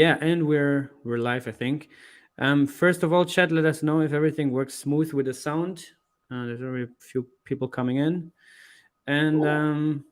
And we're live, I think. First of all, chat, let us know if everything works smooth with the sound. There's already a few people coming in, and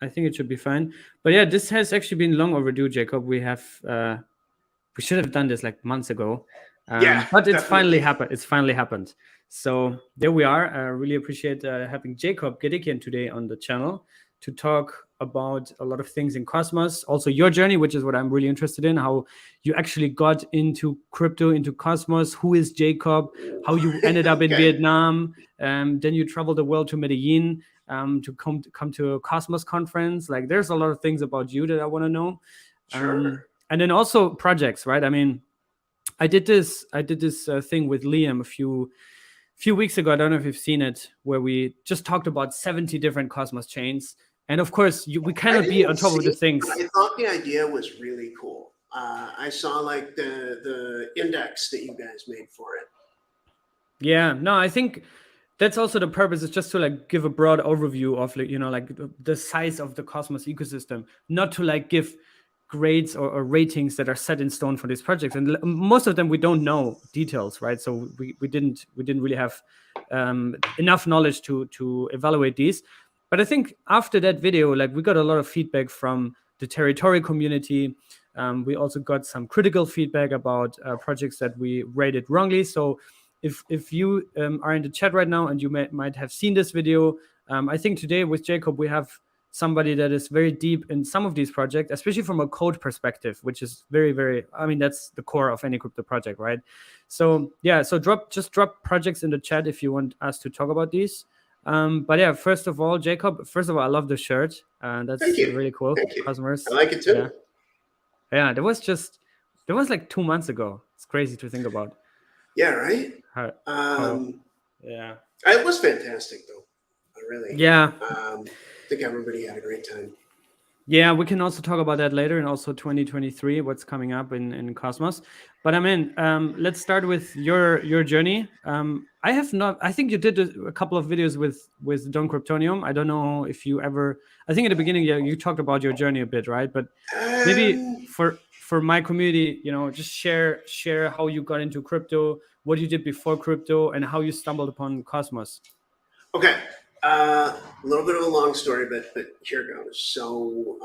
I think it should be fine. But yeah, this has actually been long overdue, Jacob. We should have done this like months ago, but it's finally happened. It's finally happened. So there we are. I really appreciate having Jacob Gadikian today on the channel to talk about a lot of things in Cosmos. Also your journey, which is what I'm really interested in, how you actually got into crypto, into Cosmos. Who is Jacob? How you ended up in Vietnam. Then you traveled the world to Medellin to come to a Cosmos conference. Like there's a lot of things about you that I want to know. Sure. And then also projects, right? I mean, I did this thing with Liam a few weeks ago. I don't know if you've seen it, where we just talked about 70 different Cosmos chains. And of course, we cannot be on top of the things. I thought the idea was really cool. I saw like the index that you guys made for it. Yeah, no, I think that's also the purpose, is just to like give a broad overview of like the size of the Cosmos ecosystem, not to like give grades or ratings that are set in stone for these projects. And most of them we don't know details, right? So we didn't really have enough knowledge to evaluate these. But I think after that video, like we got a lot of feedback from the territory community. We also got some critical feedback about projects that we rated wrongly. So if you are in the chat right now and you might have seen this video, I think today with Jacob we have somebody that is very deep in some of these projects, especially from a code perspective, which is very, very, I mean, that's the core of any crypto project, right? So yeah, so drop projects in the chat if you want us to talk about these. But yeah, first of all, Jacob, I love the shirt. That's really cool. Cosmos. I like it too. Yeah, that was like 2 months ago. It's crazy to think about. Yeah, right? Yeah. It was fantastic though. Really. Yeah. I think everybody had a great time. Yeah, we can also talk about that later, and also 2023, what's coming up in Cosmos. But I mean, let's start with your journey. I think you did a couple of videos with Don Kryptonium. I don't know if you ever, I think at the beginning, yeah, you talked about your journey a bit, right? But maybe for my community, just share how you got into crypto, what you did before crypto, and how you stumbled upon Cosmos. Okay. A little bit of a long story, but here goes. So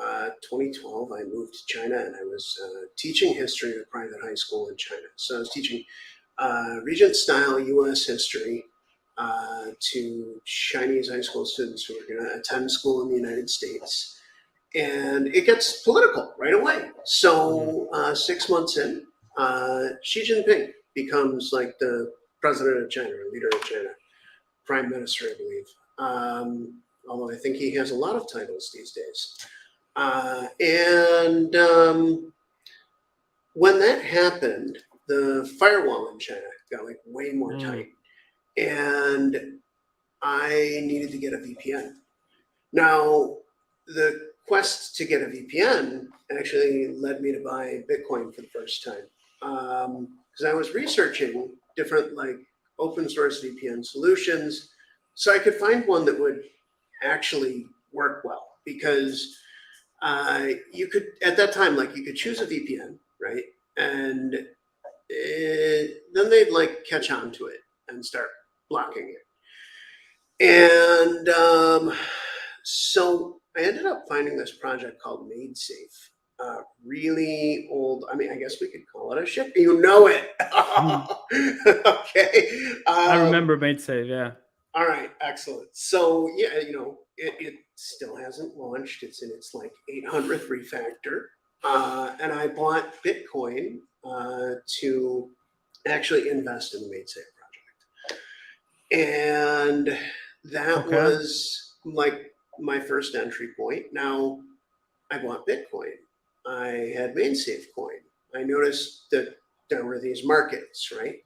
2012, I moved to China, and I was teaching history at a private high school in China. So I was teaching Regent-style U.S. history to Chinese high school students who are going to attend school in the United States. And it gets political right away. So 6 months in, Xi Jinping becomes like the president of China, or leader of China, prime minister, I believe. Although I think he has a lot of titles these days. And when that happened, the firewall in China got like way more tight. And I needed to get a VPN. Now, the quest to get a VPN actually led me to buy Bitcoin for the first time. Because I was researching different like open source VPN solutions, so I could find one that would actually work well, because you could, at that time, like you could choose a VPN, right? And then they'd like catch on to it and start blocking it. And so I ended up finding this project called MadeSafe. Really old, I mean, I guess we could call it a ship. You know it. Okay. I remember MadeSafe, yeah. All right, excellent. So yeah, it still hasn't launched. It's in its like 800th refactor. And I bought Bitcoin to actually invest in the MadeSafe project. And that was like my first entry point. Now, I bought Bitcoin. I had MadeSafe coin. I noticed that there were these markets, right?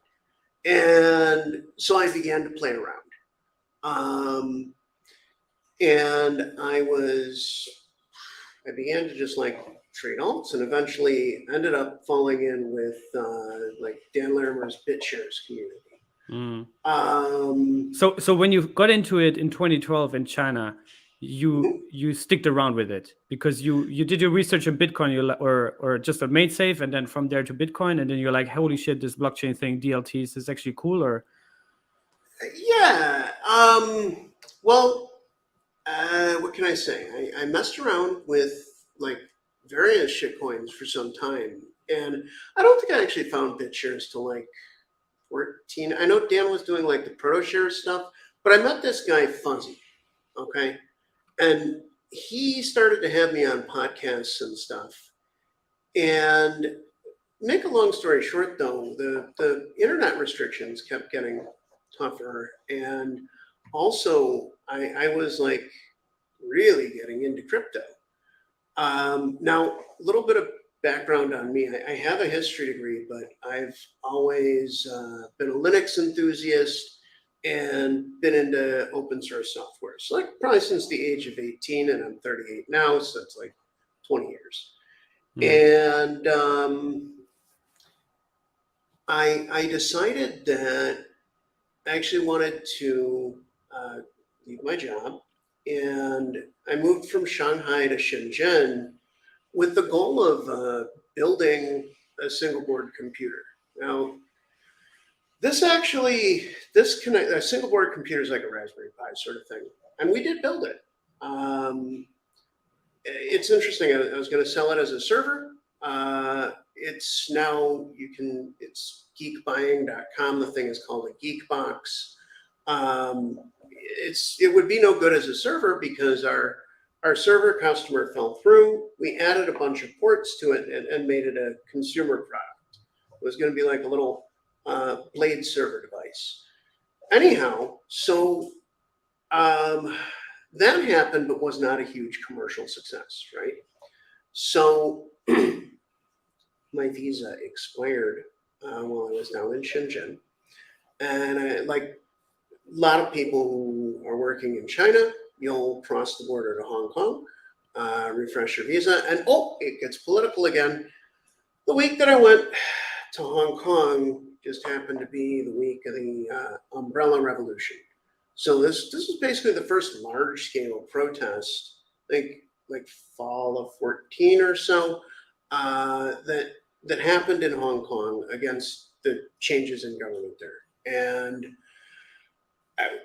And so I began to play around. And I began to just like trade alts, and eventually ended up falling in with like Dan Larimer's BitShares community. So when you got into it in 2012 in China, you sticked around with it because you did your research on Bitcoin, or just on MadeSafe, and then from there to Bitcoin, and then you're like, holy shit, this blockchain thing, DLTs, is actually cool? Or Yeah. Well, what can I say? I messed around with like various shitcoins for some time, and I don't think I actually found BitShares till like 14. I know Dan was doing like the ProtoShares stuff, but I met this guy Fuzzy. Okay. And he started to have me on podcasts and stuff. And make a long story short, though, the internet restrictions kept getting tougher. And also, I was like really getting into crypto. Now, a little bit of background on me. I have a history degree, but I've always been a Linux enthusiast and been into open source software. So like probably since the age of 18, and I'm 38 now, so it's like 20 years. And I decided that I actually wanted to leave my job, and I moved from Shanghai to Shenzhen with the goal of building a single board computer. Now, a single board computer is like a Raspberry Pi sort of thing, and we did build it. It's interesting. I was going to sell it as a server. It's now it's geekbuying.com. The thing is called a Geekbox. It would be no good as a server because our server customer fell through. We added a bunch of ports to it and made it a consumer product. It was going to be like a little Blade server device. Anyhow, so that happened, but was not a huge commercial success, right? So my visa expired while I was down in Shenzhen. And like a lot of people who are working in China, you'll cross the border to Hong Kong, refresh your visa, and it gets political again. The week that I went to Hong Kong just happened to be the week of the Umbrella Revolution. So this is basically the first large-scale protest, I think like fall of 14 or so, that happened in Hong Kong against the changes in government there. And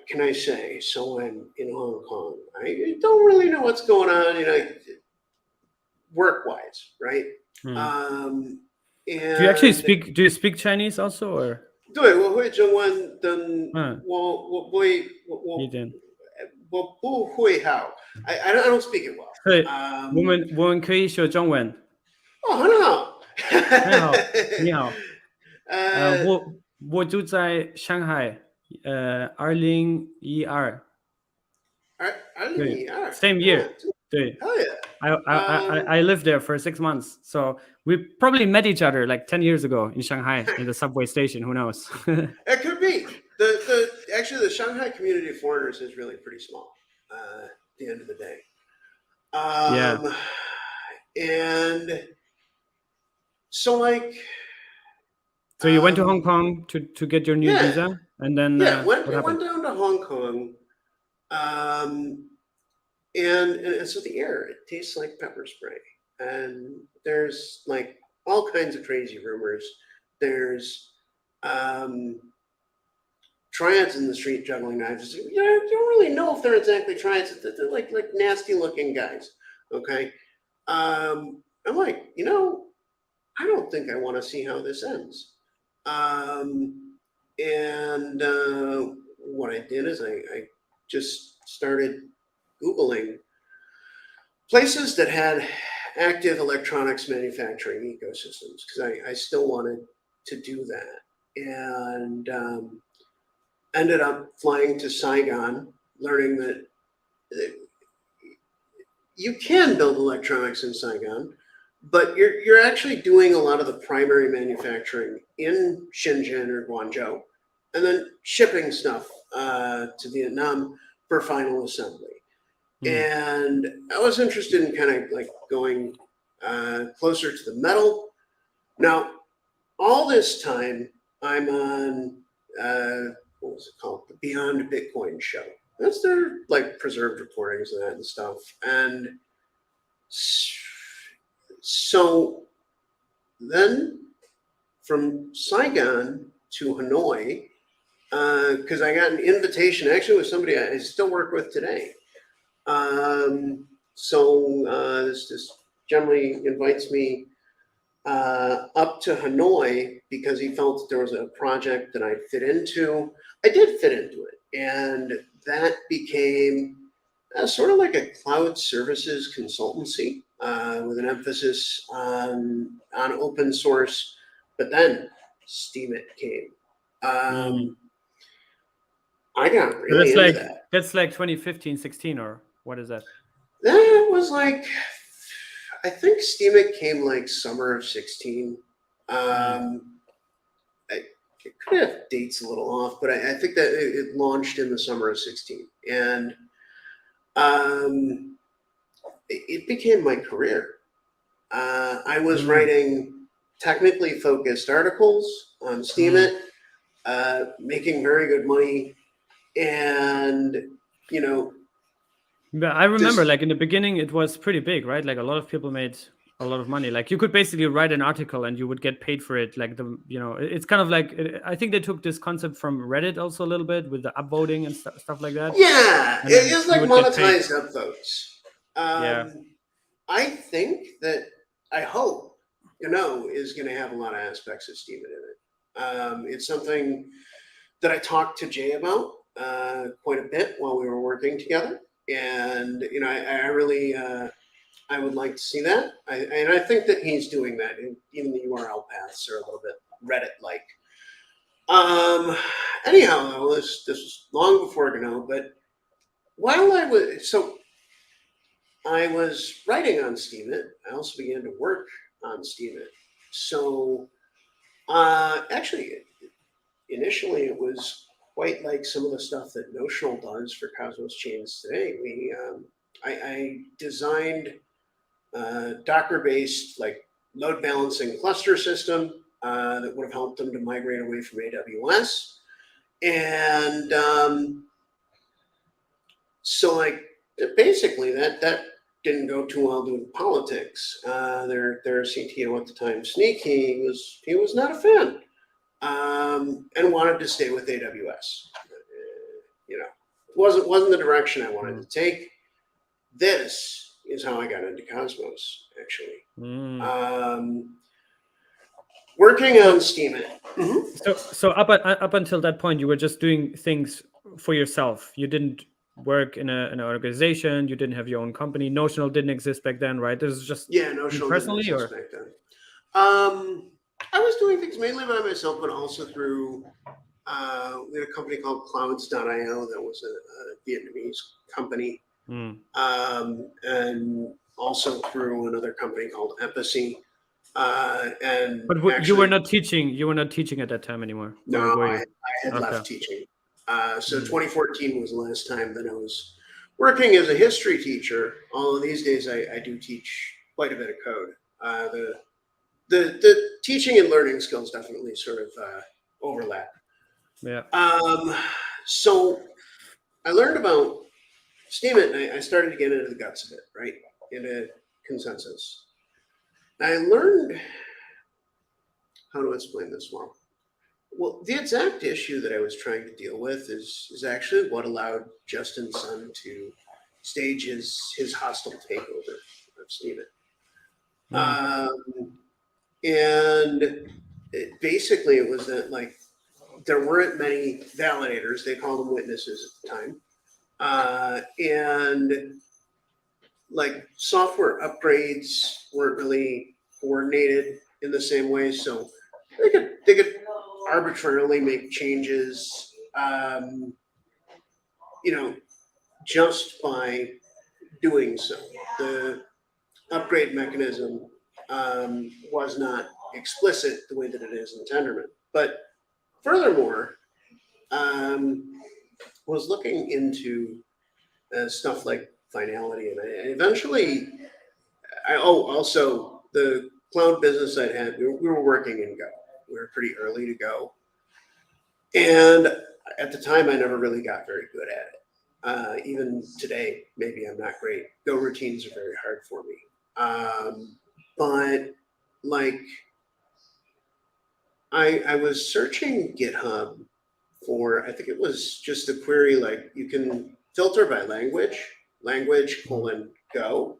can I say, so I'm in Hong Kong. I don't really know what's going on, work-wise, right? do you actually speak Chinese also, or? 对，我会中文，但我不会好。I don't speak it well. 对，我们可以说中文。很好。很好，你好。我住在上海，2012。2012 Same year. 对。Hell yeah. I lived there for 6 months, so we probably met each other like 10 years ago in Shanghai in the subway station. Who knows? It could be. Actually, the Shanghai community of foreigners is really pretty small at the end of the day. Yeah. And so like. So you went to Hong Kong to get your new visa, and then went down to Hong Kong. And so the air, it tastes like pepper spray. And there's like all kinds of crazy rumors. There's triads in the street juggling knives. You don't really know if they're exactly triads. They're like nasty looking guys. Okay. I'm like, I don't think I want to see how this ends. And what I did is I just started Googling places that had active electronics manufacturing ecosystems, because I still wanted to do that. And ended up flying to Saigon, learning that you can build electronics in Saigon, but you're actually doing a lot of the primary manufacturing in Shenzhen or Guangzhou, and then shipping stuff to Vietnam for final assembly. And I was interested in kind of like going closer to the metal. Now, all this time, I'm on, what was it called? The Beyond Bitcoin show. That's their like preserved recordings of that and stuff. And so then from Saigon to Hanoi, because I got an invitation actually with somebody I still work with today. This generally invites me up to Hanoi because he felt that there was a project that I'd fit into. I did fit into it, and that became sort of like a cloud services consultancy with an emphasis on open source. But then Steemit came. I got really into that. That's like 2015, 16, or what is that? That was like, I think Steemit came like summer of 16. It could have dates a little off, but I think that it launched in the summer of 16. And it became my career. I was writing technically focused articles on Steemit, making very good money. And, you know, but I remember like in the beginning, it was pretty big, right? Like a lot of people made a lot of money. Like you could basically write an article and you would get paid for it. Like it's kind of like, I think they took this concept from Reddit also a little bit with the upvoting and stuff like that. Yeah, it is like monetized upvotes. Yeah. I think that, I hope, is going to have a lot of aspects of Steemit in it. It's something that I talked to Jay about quite a bit while we were working together. And, I really, I would like to see that. And I think that he's doing that. Even the URL paths are a little bit Reddit-like. Anyhow, though, this was long before Juno, but while I was writing on Steemit, I also began to work on Steemit. So actually, initially it was quite like some of the stuff that Notional does for Cosmos chains today. I designed Docker-based like load balancing cluster system that would have helped them to migrate away from AWS. And so like basically that didn't go too well due to politics. Their CTO at the time, Sneaky, he was not a fan. And wanted to stay with AWS. Wasn't the direction I wanted to take. This is how I got into Cosmos, actually. Working on Steemit. So up until that point, you were just doing things for yourself. You didn't work in an organization. You didn't have your own company. Notional didn't exist back then, right? This is just Notional personally, didn't exist back then. I was doing things mainly by myself, but also through we had a company called Clouds.io that was a Vietnamese company, and also through another company called Embassy. But you were not teaching. You were not teaching at that time anymore. No, I had left teaching. So 2014 was the last time that I was working as a history teacher. Although these days I do teach quite a bit of code. The teaching and learning skills definitely sort of overlap. Yeah. So I learned about Steemit, and I started to get into the guts of it, right? Into consensus. I learned how to explain this well. Well, the exact issue that I was trying to deal with is actually what allowed Justin Sun to stage his hostile takeover of Steemit. And basically it was that like there weren't many validators, they called them witnesses at the time. And like software upgrades weren't really coordinated in the same way. So they could arbitrarily make changes, just by doing so. The upgrade mechanism was not explicit the way that it is in Tendermint. But furthermore, was looking into stuff like finality, and I eventually, also the cloud business I had, we were working in Go. We were pretty early to go. And at the time, I never really got very good at Even today, maybe I'm not great. Go routines are very hard for me. But like, I was searching GitHub for, I think it was just a query like you can filter by language colon go,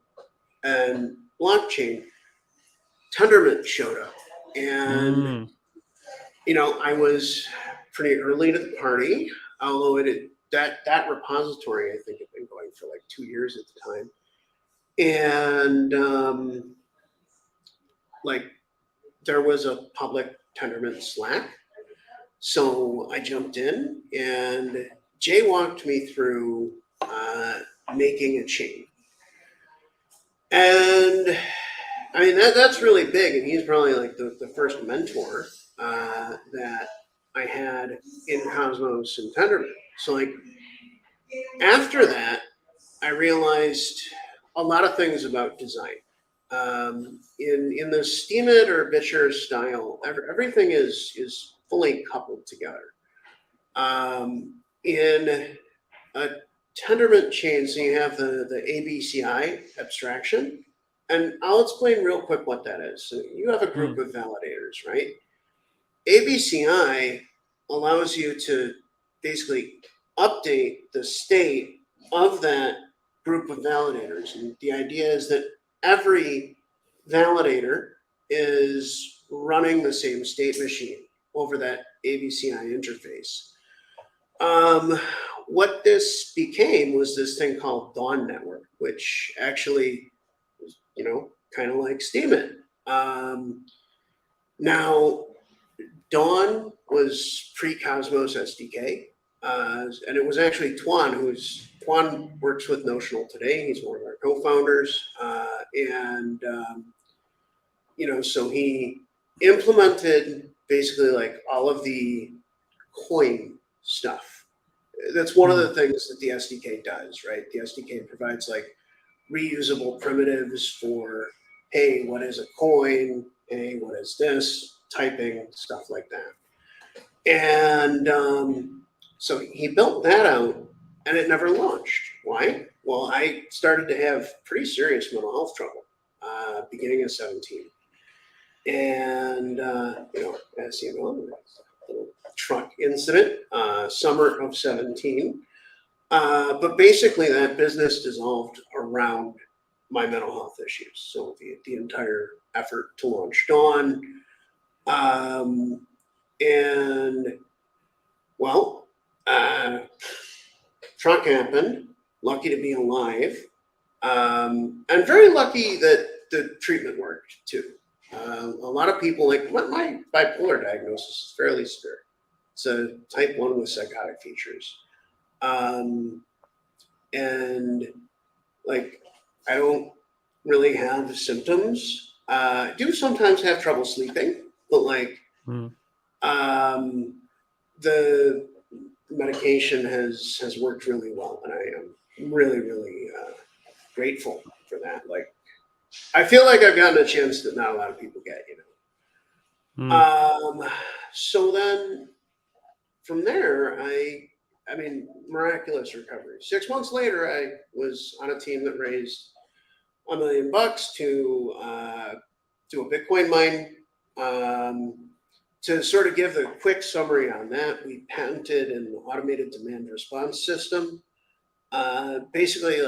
and blockchain. Tendermint showed up, and I was pretty early to the party, although that repository I think had been going for like 2 years at the time, and like there was a public Tendermint Slack, so I jumped in, and Jay walked me through making a chain, and I mean that's really big, and he's probably like the first mentor that I had in Cosmos and Tendermint. So like after that, I realized a lot of things about design. In the Steemit or Bitcher style, everything is fully coupled together. In a Tendermint chain, so you have the ABCI abstraction, and I'll explain real quick what that is. So you have a group of validators, right? ABCI allows you to basically update the state of that group of validators. And the idea is that every validator is running the same state machine over that ABCI interface. What this became was this thing called Dawn Network, which actually, kind of like Steemit. Now, Dawn was pre-Cosmos SDK, and it was actually Tuan works with Notional today. He's one of our co-founders, so he implemented basically like all of the coin stuff. That's one of the things that the SDK does, right? The SDK provides like reusable primitives for, hey, what is a coin? Hey, what is this? Typing, stuff like that. And so he built that out, and it never launched. Why? Well, I started to have pretty serious mental health trouble beginning of 17. And, as you know, little truck incident, summer of 17. But basically that business dissolved around my mental health issues. So the entire effort to launch Dawn. Truck happened, lucky to be alive. And very lucky that the treatment worked too. A lot of people my bipolar diagnosis is fairly severe. It's a type 1 with psychotic features. And I don't really have symptoms. I do sometimes have trouble sleeping, but the medication has worked really well, and I am really, really grateful for that. I feel like I've gotten a chance that not a lot of people get, So then from there, I mean, miraculous recovery. 6 months later, I was on a team that raised $1 million to do a Bitcoin mine. To sort of give the quick summary on that, we patented an automated demand response system. Basically,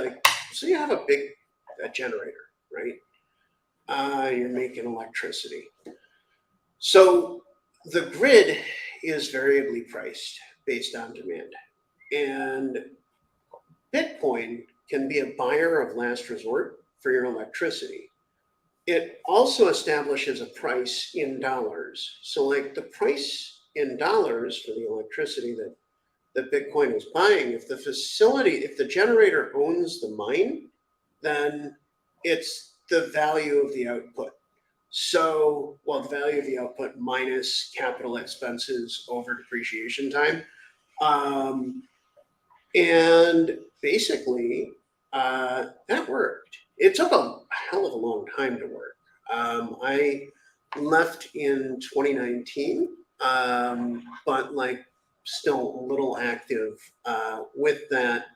so you have a generator, right? You're making electricity. So the grid is variably priced based on demand. And Bitcoin can be a buyer of last resort for your electricity. It also establishes a price in dollars. So the price in dollars for the electricity that Bitcoin is buying, if the generator owns the mine, then it's the value of the output. So, the value of the output minus capital expenses over depreciation time. And basically, that worked. It took a hell of a long time to work. I left in 2019, but still a little active with that.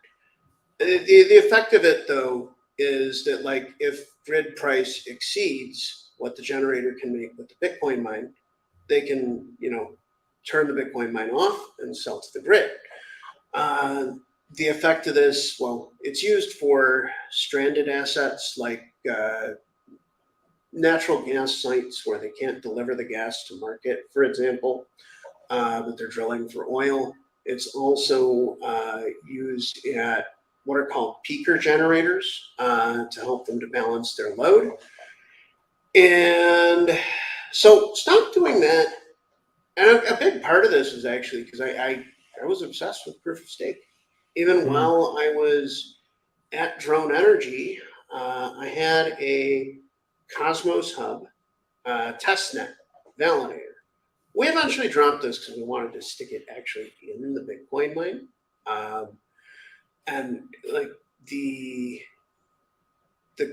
The effect of it, though, is that like if grid price exceeds what the generator can make with the Bitcoin mine, they can, turn the Bitcoin mine off and sell to the grid. The effect of this, well, it's used for stranded assets like natural gas sites where they can't deliver the gas to market, for example, but they're drilling for oil. It's also used at what are called peaker generators to help them to balance their load. And so stop doing that. And a big part of this is actually because I was obsessed with proof of stake. Even while I was at Drone Energy, I had a Cosmos Hub testnet validator. We eventually dropped this because we wanted to stick it actually in the Bitcoin mine. And like the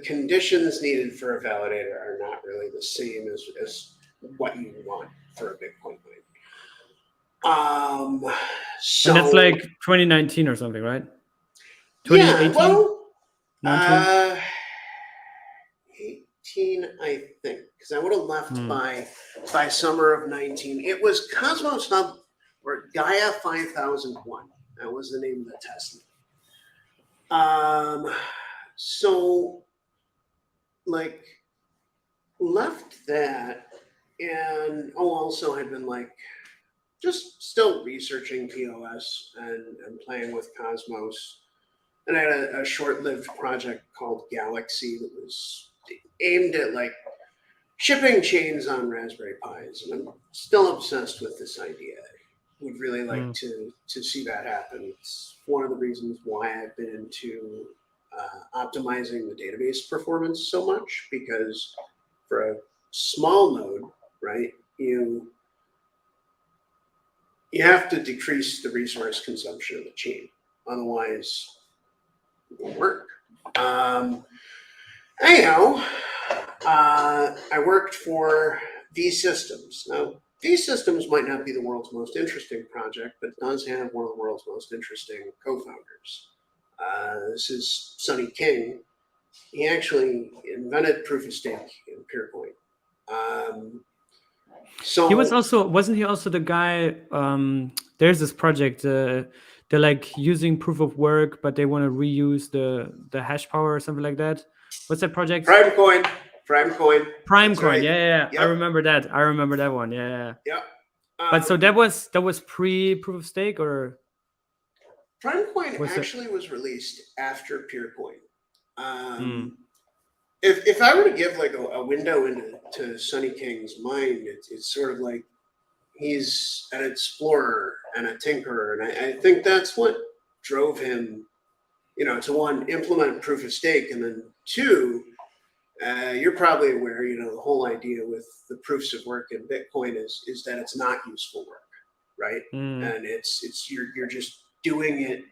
conditions needed for a validator are not really the same as what you want for a Bitcoin mine. So And that's like 2019 or something, right? 2018? Yeah, well, 18, I think, because I would have left by summer of 19. It was Cosmos Hub or Gaia 5001. That was the name of the testnet. So like left that and also had been like just still researching POS and playing with Cosmos. And I had a short-lived project called Galaxy that was aimed at like shipping chains on Raspberry Pis. And I'm still obsessed with this idea. Would really like to see that happen. It's one of the reasons why I've been into optimizing the database performance so much, because for a small node, right, you have to decrease the resource consumption of the chain. Otherwise, it won't work. Anyhow, I worked for V-Systems. Now, V-Systems might not be the world's most interesting project, but it does have one of the world's most interesting co-founders. This is Sonny King. He actually invented proof of stake in Peercoin. So he was also, wasn't he also the guy? There's this project. They're like using proof of work, but they want to reuse the hash power or something like that. What's that project? Primecoin. Primecoin. Right. Yeah. Yep. I remember that one. Yeah. Yeah. But so that was pre proof of stake, or Primecoin actually was released after Peercoin. If I were to give like a window into Sonny King's mind, it's sort of like he's an explorer and a tinkerer, and I think that's what drove him, to one, implement proof of stake, and then two, you're probably aware, the whole idea with the proofs of work in Bitcoin is that it's not useful work, right? And it's you're just doing it,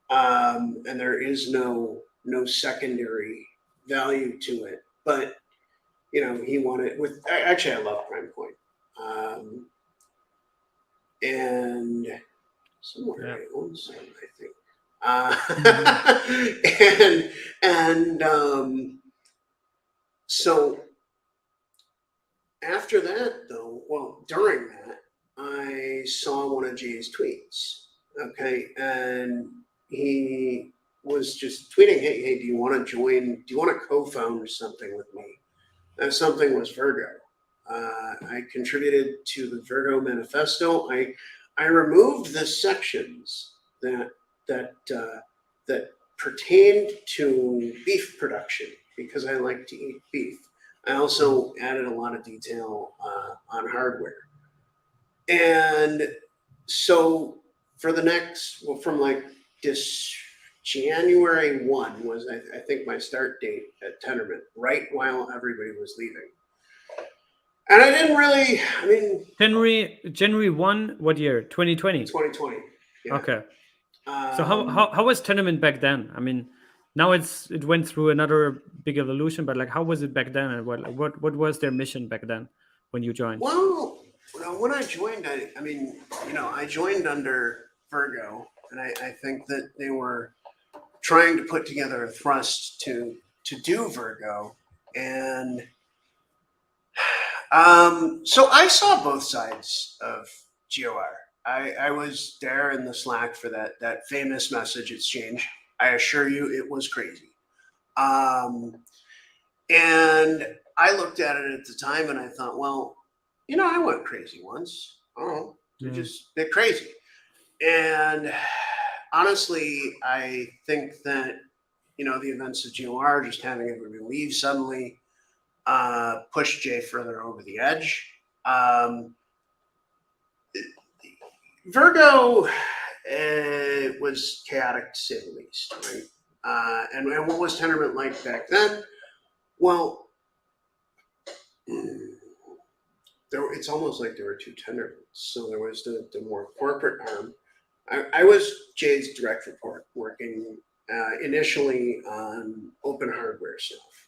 and there is no secondary value to it. But he wanted with actually I love Primecoin, and somewhere I own some, I think. So after that, though, well, during that, I saw one of Jay's tweets. Okay, and he was just tweeting, "Hey, do you want to join? Do you want to co-found something with me?" And something was Virgo. I contributed to the Virgo manifesto. I removed the sections that pertained to beef production because I like to eat beef. I also added a lot of detail on hardware. And so for the next, from like this January 1 was, I think, my start date at Tendermint, right while everybody was leaving. And I didn't really, January 1, what year? 2020? 2020. Yeah. Okay. So how was Tendermint back then? Now it went through another big evolution, but like how was it back then, and what was their mission back then when you joined? Well, when I joined, I joined under Virgo, and I think that they were trying to put together a thrust to do Virgo. And so I saw both sides of GOR. I was there in the Slack for that famous message exchange. I assure you it was crazy. And I looked at it at the time and I thought, well, I went crazy once. Oh, they're crazy. And honestly, I think that, the events of GOR, just having everybody leave suddenly, pushed Jay further over the edge. Virgo was chaotic to say the least, right? And what was Tendermint like back then? Well, it's almost like there were two Tendermints. So there was the more corporate arm. I was Jay's direct report, working initially on open hardware stuff,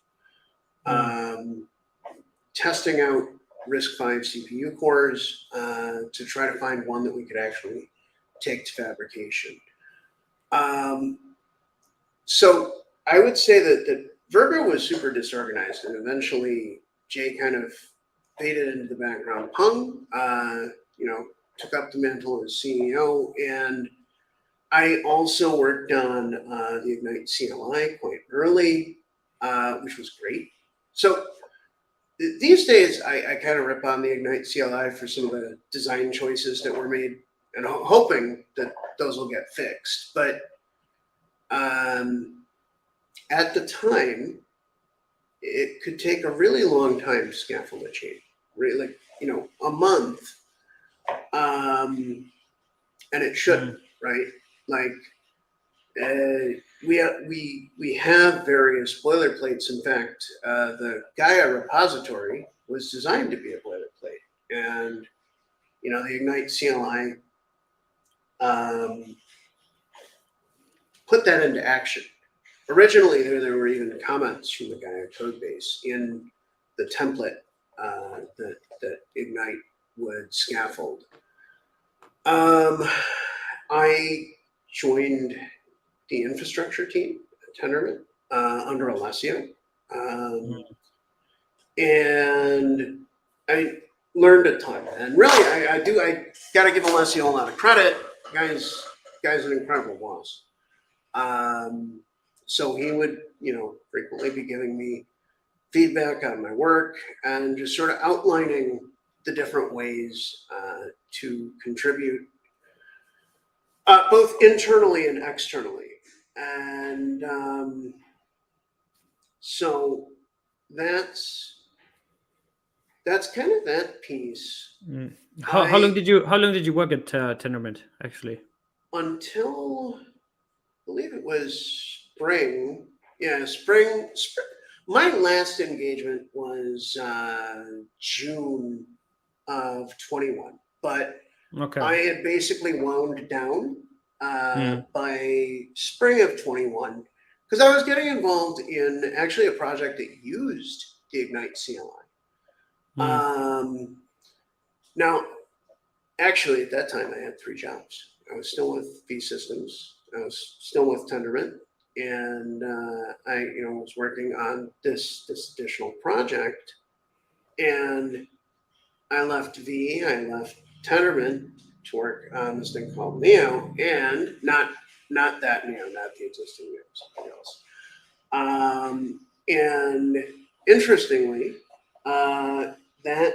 testing out RISC-V CPU cores to try to find one that we could actually take to fabrication. So I would say that Virgo was super disorganized, and eventually Jay kind of faded into the background. Peng, took up the mantle as CEO, and I also worked on the Ignite CLI quite early, which was great. So these days, I kind of rip on the Ignite CLI for some of the design choices that were made, and hoping that those will get fixed. But at the time, it could take a really long time to scaffold a change, really, a month, and it shouldn't, right? Like, we have various boilerplates. In fact, the Gaia repository was designed to be a boilerplate, and the Ignite CLI put that into action. Originally, there were even comments from the Gaia code base in the template that Ignite would scaffold. I joined the infrastructure team at Tendermint under Alessio, and I learned a ton. And really, I got to give Alessio a lot of credit. Guy's an incredible boss. So he would, frequently be giving me feedback on my work and just sort of outlining the different ways to contribute, both internally and externally. And so that's kind of that piece. How long did you work at Tendermint actually? Until, I believe it was spring. Yeah, spring. My last engagement was June of 21, but I had basically wound down by spring of 21 because I was getting involved in actually a project that used the Ignite CLI. Now, actually, at that time, I had 3 jobs. I was still with V Systems. I was still with Tendermint, and I, was working on this additional project. And I left V. I left Tendermint to work on this thing called Neo, and not that Neo, not the existing Neo, something else. And interestingly, that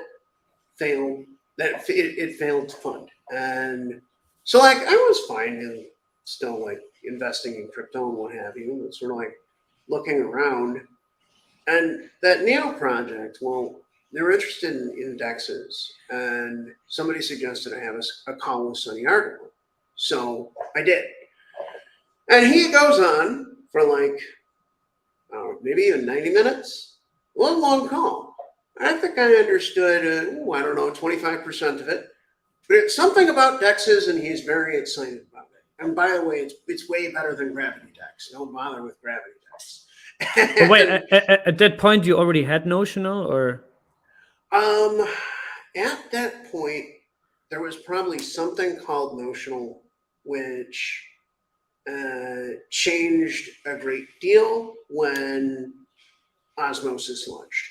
failed. That it failed to fund, and so I was fine and still investing in crypto and what have you, but sort of looking around, and that Neo project. Well, they were interested in indexes, and somebody suggested I have a call with Sonny Argo, so I did, and he goes on for maybe even 90 minutes, a little long call. I think I understood, 25% of it. But it's something about DEXs, and he's very excited about it. And by the way, it's way better than Gravity DEX. Don't bother with Gravity DEX. But wait, at that point, you already had Notional, or? At that point, there was probably something called Notional, which changed a great deal when Osmosis launched.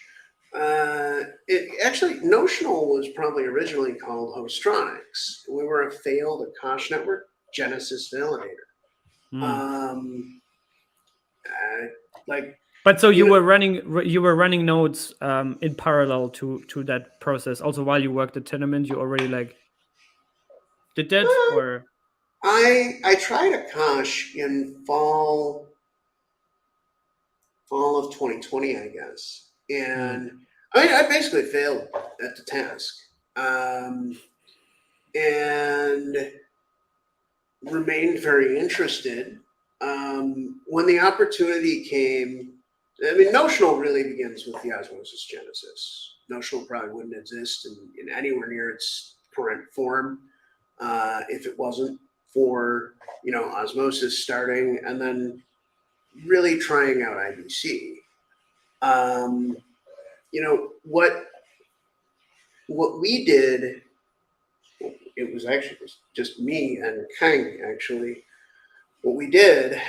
Notional was probably originally called Hostronics. We were a failed Akash network Genesis validator. But so you were running nodes in parallel to that process. Also, while you worked at Tendermint, you already did that, or I tried Akash in fall of 2020, I guess, and I basically failed at the task, and remained very interested. When the opportunity came, I mean, Notional really begins with the Osmosis Genesis. Notional probably wouldn't exist in anywhere near its current form if it wasn't for Osmosis starting and then really trying out IBC. What we did, it was actually just me and Kang actually. What we did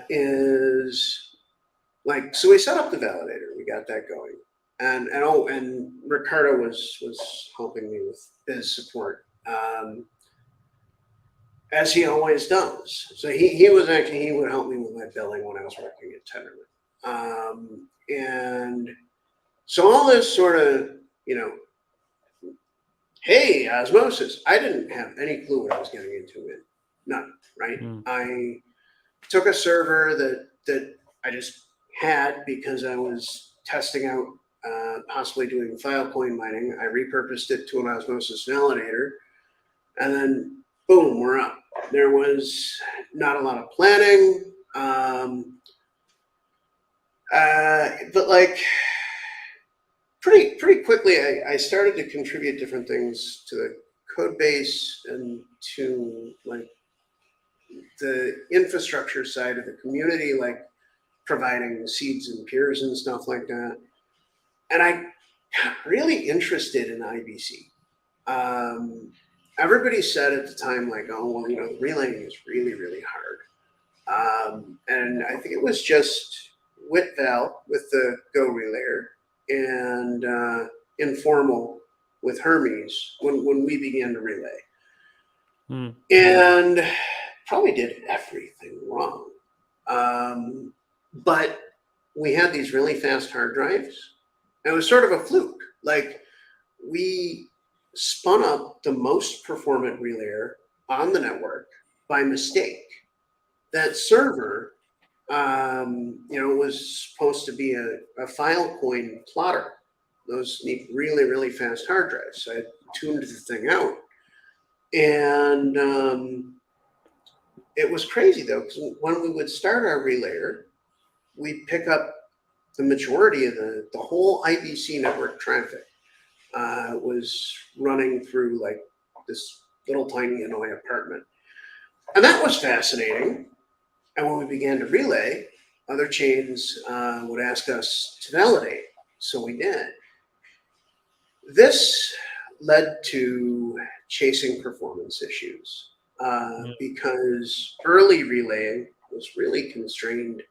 is so we set up the validator, we got that going, and Ricardo was helping me with biz support, as he always does. So he would help me with my billing when I was working at Tendermint, and so all this sort of hey, Osmosis, I didn't have any clue what I was getting into. None, right? I took a server that I just had because I was testing out possibly doing Filecoin mining. I repurposed it to an Osmosis validator, and then boom, we're up. There was not a lot of planning, but pretty quickly, I started to contribute different things to the code base and to the infrastructure side of the community, providing seeds and peers and stuff like that. And I got really interested in IBC. Everybody said at the time, the relaying is really, really hard. And I think it was just WitVal with the Go relayer and Informal with Hermes when we began to relay. And probably did everything wrong. But we had these really fast hard drives. And it was sort of a fluke. We spun up the most performant relayer on the network by mistake. That server was supposed to be a Filecoin plotter. Those need really, really fast hard drives. So I tuned the thing out. And it was crazy, though, because when we would start our relayer, we'd pick up the majority of the whole IBC network traffic was running through this little tiny Hanoi apartment. And that was fascinating. And when we began to relay, other chains would ask us to validate. So we did. This led to chasing performance issues because early relaying was really constrained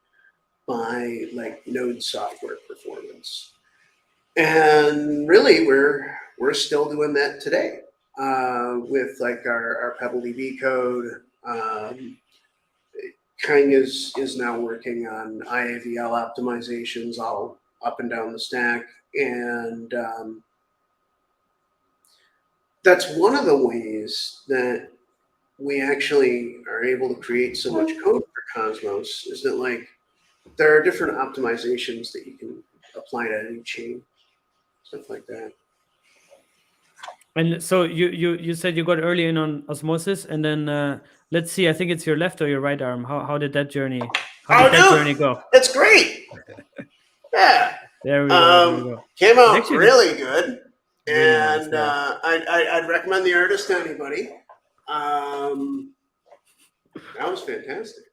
by node software performance. And really we're still doing that today with our PebbleDB code. Kang is now working on IAVL optimizations all up and down the stack. And that's one of the ways that we actually are able to create so much code for Cosmos, is that there are different optimizations that you can apply to any chain, stuff like that. And so you said you got early in on Osmosis, and then let's see, I think it's your left or your right arm. How did that journey go? It's great. Yeah. There we go. Came out really good. Really and nice, I'd recommend the artist to anybody. That was fantastic.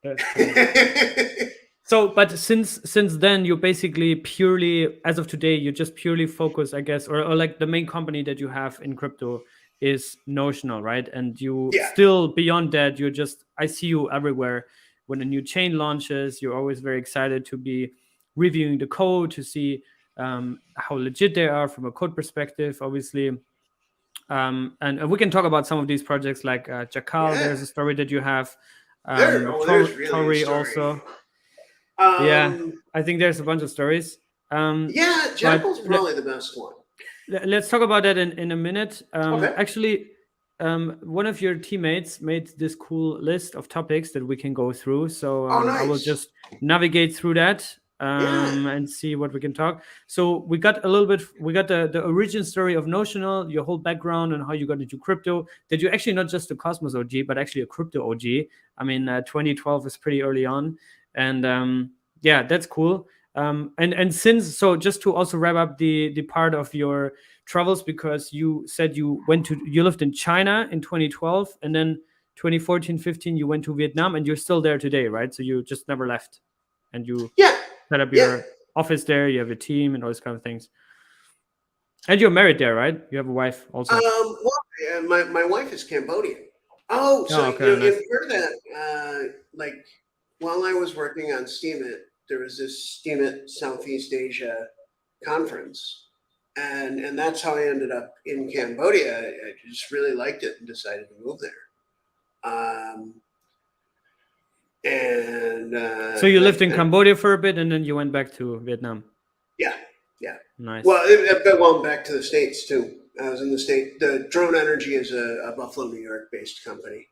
So, but since then, you basically purely, as of today, you just purely focus, I guess, or the main company that you have in crypto is Notional, right? And you Yeah. still beyond that, I see you everywhere. When a new chain launches, you're always very excited to be reviewing the code to see how legit they are from a code perspective, obviously. And we can talk about some of these projects like Jackal. Yeah. There's a story that you have. There's really a Tori story. also. Yeah, I think there's a bunch of stories. Yeah, Jackal's probably the best one. Let's talk about that in a minute. Okay. Actually, one of your teammates made this cool list of topics that we can go through. So Nice. I will just navigate through that Yeah. and see what we can talk. So we got the origin story of Notional, your whole background and how you got into crypto. That you're actually not just a Cosmos OG, but actually a crypto OG. I mean, 2012 is pretty early on. And yeah, that's cool. And since, so just to also wrap up the part of your travels, because you said you lived in China in 2012, and then 2014-15 you went to Vietnam, and you're still there today, right? So you just never left, and you set up your office there, you have a team and all those kind of things. And you're married there, right? You have a wife also. Well, my wife is Cambodian. Oh, so okay, nice. you've heard that like while I was working on Steemit, there was this Steemit Southeast Asia conference, and that's how I ended up in Cambodia. I just really liked it and decided to move there. So you lived in Cambodia for a bit, and then you went back to Vietnam. Yeah. Nice. Well, back to the States too. I was in the state. The Drone Energy is a Buffalo, New York-based company.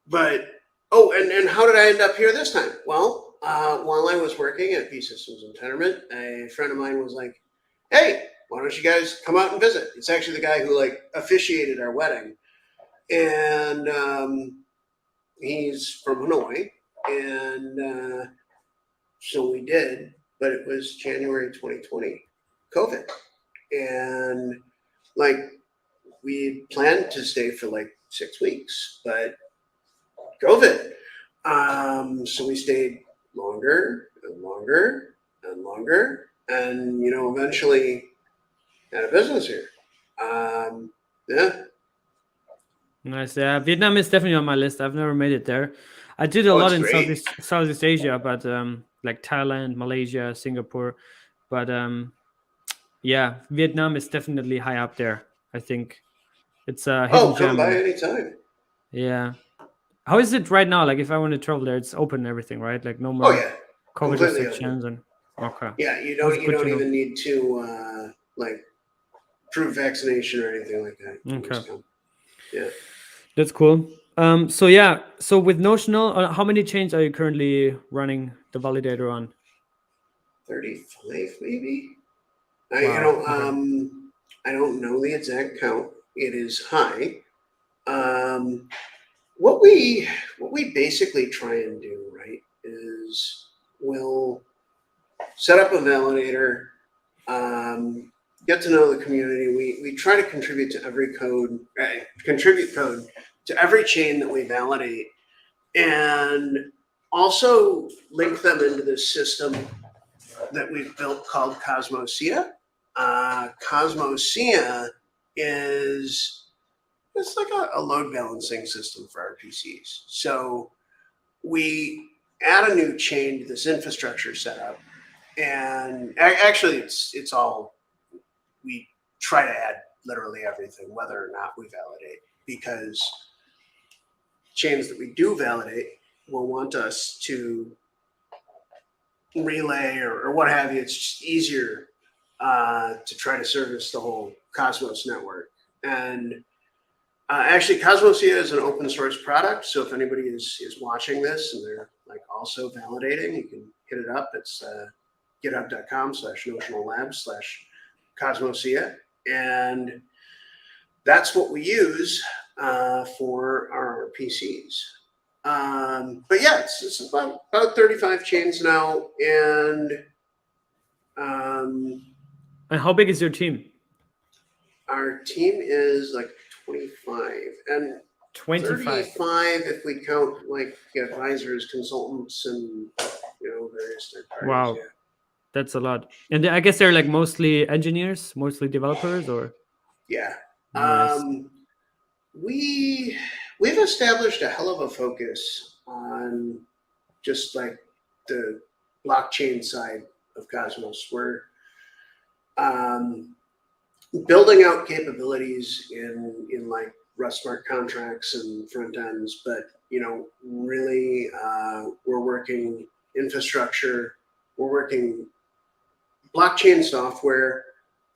But and how did I end up here this time? Well, while I was working at P Systems and Tendermint, a friend of mine was like, "Hey, why don't you guys come out and visit?" It's actually the guy who like officiated our wedding, and he's from Hanoi, and so we did. But it was January 2020, COVID, and like we planned to stay for like 6 weeks, but COVID. So we stayed longer and longer and longer, and eventually had a business here. Yeah. Nice. Yeah, Vietnam is definitely on my list. I've never made it there. I did a lot in Southeast Asia, but like Thailand, Malaysia, Singapore, but yeah, Vietnam is definitely high up there. I think it's a hidden gem. Come by anytime. Yeah. How is it right now? Like, if I want to travel there, it's open and everything, right? Like, no more COVID restrictions and okay. Yeah, you don't even need to like prove vaccination or anything like that. Okay. Yeah. That's cool. So with Notional, how many chains are you currently running the validator on? 35, maybe. Wow. I don't know the exact count. It is high. What we basically try and do, right, is we'll set up a validator, get to know the community. We try to contribute to contribute code to every chain that we validate, and also link them into this system that we've built called Cosmoseverse. Cosmoseverse it's like a load balancing system for our PCs. So we add a new chain to this infrastructure setup, and actually it's all, we try to add literally everything, whether or not we validate, because chains that we do validate will want us to relay or what have you. It's just easier to try to service the whole Cosmos network. And actually, Cosmoseverse is an open source product. So if anybody is watching this and they're like also validating, you can hit it up. It's github.com/notionallabs/Cosmoseverse. And that's what we use for our PCs. But yeah, it's about 35 chains now. And how big is your team? Our team is like 25 and 35 if we count like advisors, consultants, and various third parties. Wow, that's a lot. And I guess they're like mostly engineers, mostly developers, or yeah, Nice. We've established a hell of a focus on just like the blockchain side of Cosmos. We're building out capabilities in like Rust smart contracts and front ends, but really we're working infrastructure, we're working blockchain software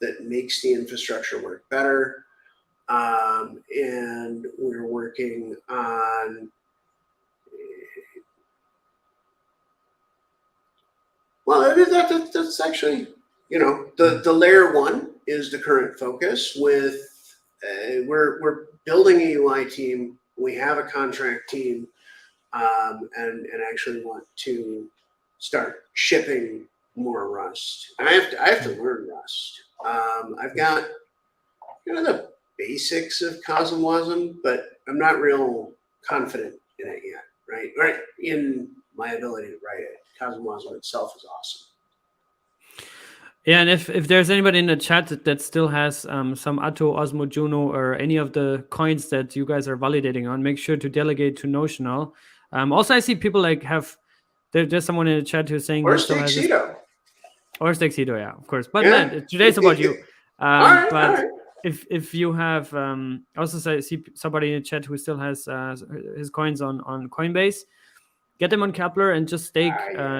that makes the infrastructure work better, and we're working on that's actually the layer one is the current focus. With we're building a UI team. We have a contract team, and actually want to start shipping more Rust. And I have to learn Rust. I've got the basics of Cosmoseverse, but I'm not real confident in it yet. Right in my ability to write it. Cosmoseverse itself is awesome. Yeah, and if there's anybody in the chat that still has some Atto, Osmo, Juno, or any of the coins that you guys are validating on, make sure to delegate to Notional. Also, I see people like there's someone in the chat who's saying or he still has or Stexito, yeah, of course. But man, today's about you. But all right. if you have also I see somebody in the chat who still has his coins on Coinbase, get them on Kepler and just stake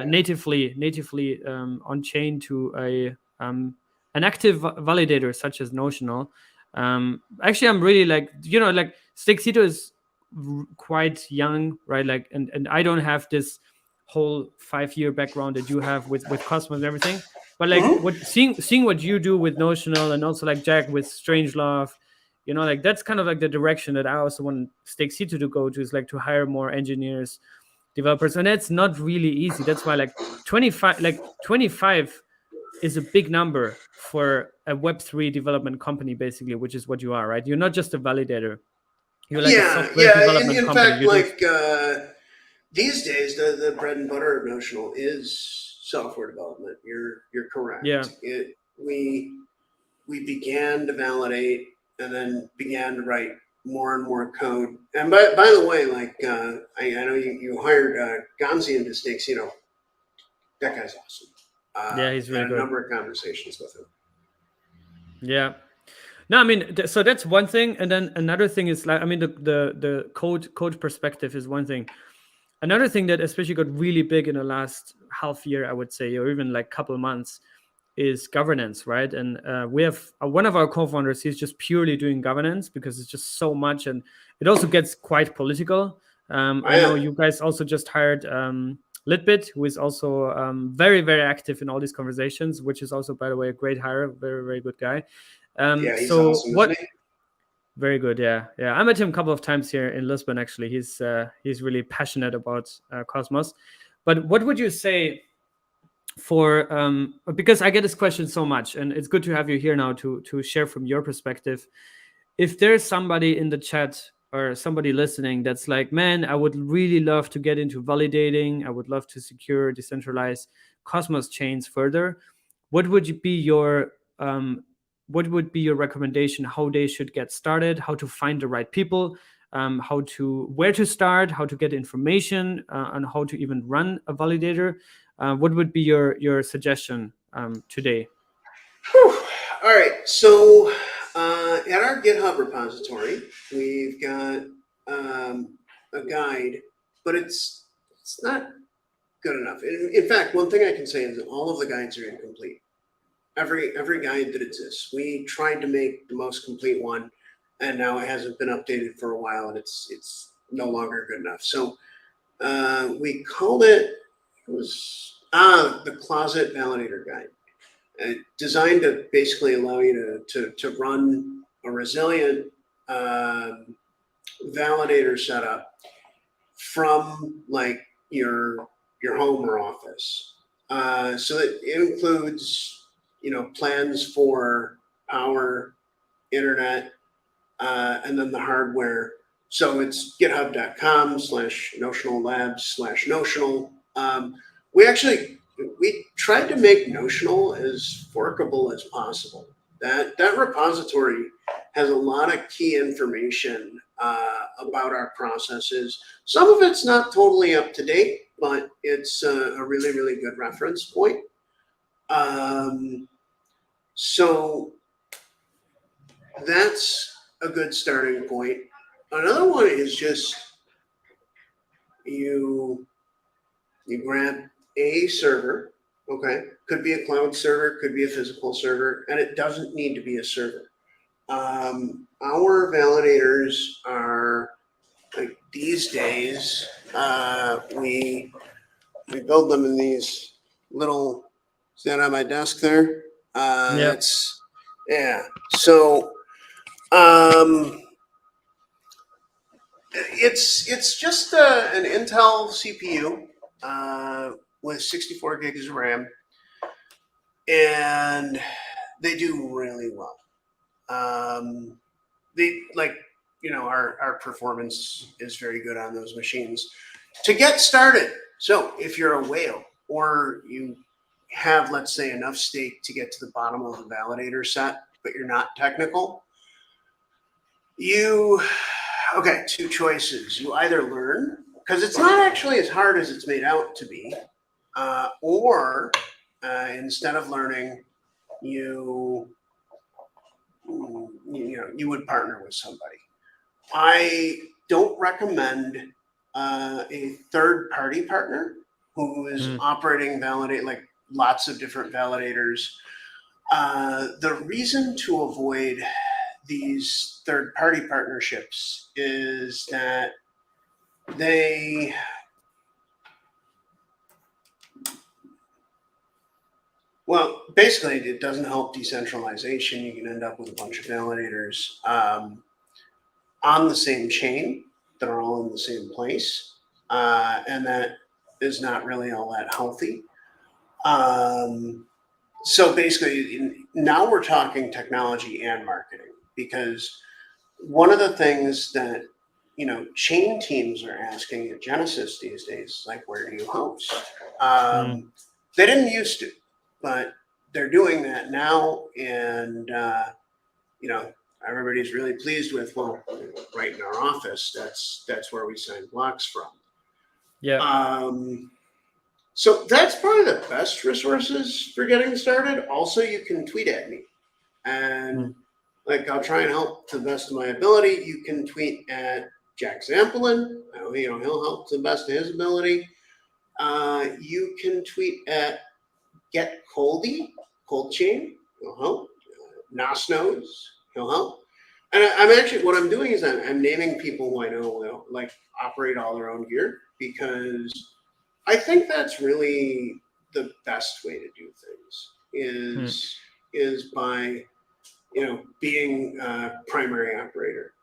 natively on chain to an active validator such as Notional. Actually, I'm really like Stexito is quite young, right? Like, and I don't have this whole 5-year background that you have with Cosmos and everything. But like seeing what you do with Notional and also like Jack with Strangelove, like that's kind of like the direction that I also want Stexito to go to, is like to hire more engineers, developers, and that's not really easy. That's why like 25 is a big number for a Web3 development company, basically, which is what you are, right? You're not just a validator. You're like a software development in company. fact, these days the bread and butter of Notional is software development. You're correct. Yeah. We began to validate and then began to write more and more code. And by the way, like I know you hired Gonzi into Stexito. That guy's awesome. Yeah, he's really had good. a number of conversations with him. Yeah. No, I mean, so that's one thing, and then another thing is like, I mean, the code perspective is one thing. Another thing that especially got really big in the last half year, I would say, or even like couple months, is governance, right? And we have one of our co-founders, he's just purely doing governance because it's just so much, and it also gets quite political. I know you guys also just hired Litbit, who is also very, very active in all these conversations, which is also, by the way, a great hire, very, very good guy. He's awesome, isn't he? Very good, yeah. I met him a couple of times here in Lisbon. Actually, he's really passionate about Cosmos. But what would you say for because I get this question so much, and it's good to have you here now to share from your perspective. If there's somebody in the chat or somebody listening that's like, man, I would really love to get into validating, I would love to secure decentralized Cosmos chains further, what would be your recommendation, how they should get started, how to find the right people, where to start, how to get information, and how to even run a validator? What would be your suggestion today? Whew. All right. So at our GitHub repository, we've got a guide, but it's not good enough. In fact, one thing I can say is that all of the guides are incomplete. Every guide that exists, we tried to make the most complete one, and now it hasn't been updated for a while, and it's no longer good enough. So we called it the Closet Validator Guide, designed to basically allow you to run a resilient validator setup from like your home or office. So it includes plans for power, internet, and then the hardware. So it's github.com/notional labs/notional. We tried to make Notional as forkable as possible. That repository has a lot of key information about our processes. Some of it's not totally up to date, but it's a really, really good reference point. So that's a good starting point. Another one is just you grab a server, okay? Could be a cloud server, could be a physical server, and it doesn't need to be a server. Our validators are, like, these days, we build them in these little, see that on my desk there? That's, yeah. So it's just an Intel CPU with 64 gigs of RAM, and they do really well. Our performance is very good on those machines. To get started, so if you're a whale or you have, let's say, enough stake to get to the bottom of the validator set, but you're not technical, two choices. You either learn, because it's not actually as hard as it's made out to be, or instead of learning, you would partner with somebody. I don't recommend a third-party partner who is operating like lots of different validators. The reason to avoid these third-party partnerships is that basically it doesn't help decentralization. You can end up with a bunch of validators on the same chain that are all in the same place, and that is not really all that healthy. So basically, now we're talking technology and marketing, because one of the things that chain teams are asking at Genesis these days, like, where do you host? They didn't used to, but they're doing that now, and everybody's really pleased with, well, right in our office, that's where we sign blocks from. Yeah. So that's probably the best resources for getting started. Also, you can tweet at me, and I'll try and help to the best of my ability. You can tweet at Jack Zampolin. He'll help to the best of his ability. You can tweet at Get Coldy, Cold Chain. He'll help. Notional, he'll help. And what I'm doing is I'm naming people who I know will operate all their own gear, because I think that's really the best way to do things is by being a primary operator.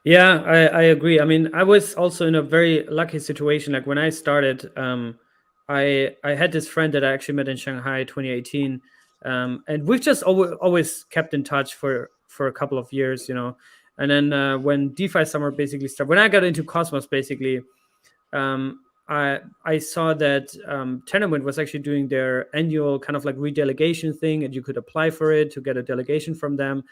Yeah, I agree. I mean, I was also in a very lucky situation. Like, when I started, I had this friend that I actually met in Shanghai 2018, and we've just always kept in touch for a couple of years, And then when DeFi Summer basically started, when I got into Cosmos, basically, I saw that Tendermint was actually doing their annual kind of like redelegation thing, and you could apply for it to get a delegation from them.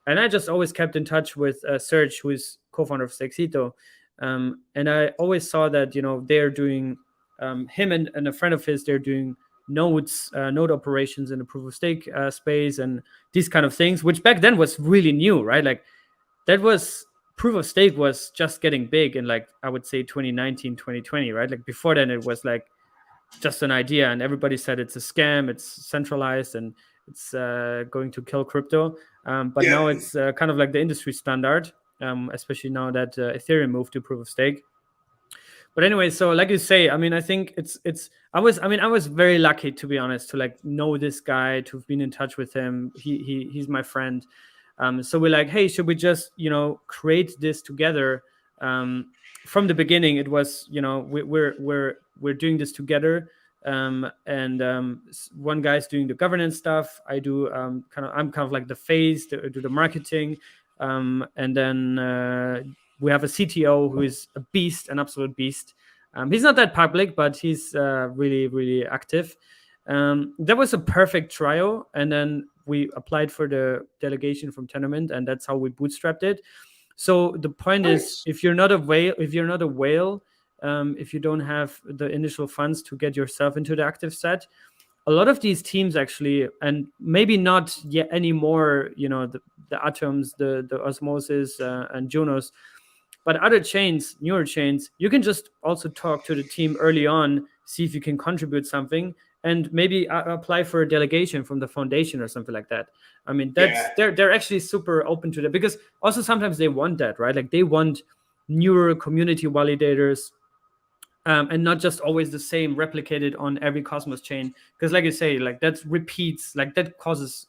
And I just always kept in touch with Serge, who is co-founder of Sexito. And I always saw that, they're doing, him and a friend of his, they're doing node operations in the proof of stake space and these kind of things, which back then was really new, right? Like, that was, proof of stake was just getting big in, like, I would say 2019, 2020, right? Like, before then it was like just an idea, and everybody said it's a scam, it's centralized, and it's going to kill crypto. But now it's kind of like the industry standard, especially now that Ethereum moved to proof of stake. But anyway, so like you say, I mean, I think I was very lucky, to be honest, to know this guy, to have been in touch with him. He's my friend. So we're like, hey, should we just create this together? From the beginning, it was we're doing this together. And one guy's doing the governance stuff. I do I'm kind of like the face, do the marketing, and then we have a CTO who is a beast, an absolute beast. He's not that public, but he's really, really active. That was a perfect trio. And then we applied for the delegation from Tendermint, and that's how we bootstrapped it. So the point is, if you're not a whale, if you don't have the initial funds to get yourself into the active set, a lot of these teams actually, and maybe not yet anymore, the Atoms, the Osmosis, and Junos, but other chains, newer chains, you can just also talk to the team early on, see if you can contribute something, and maybe apply for a delegation from the foundation or something like that. I mean, they're actually super open to that, because also sometimes they want that, right? Like they want newer community validators, and not just always the same replicated on every Cosmos chain. Because like you say, like that repeats, like that causes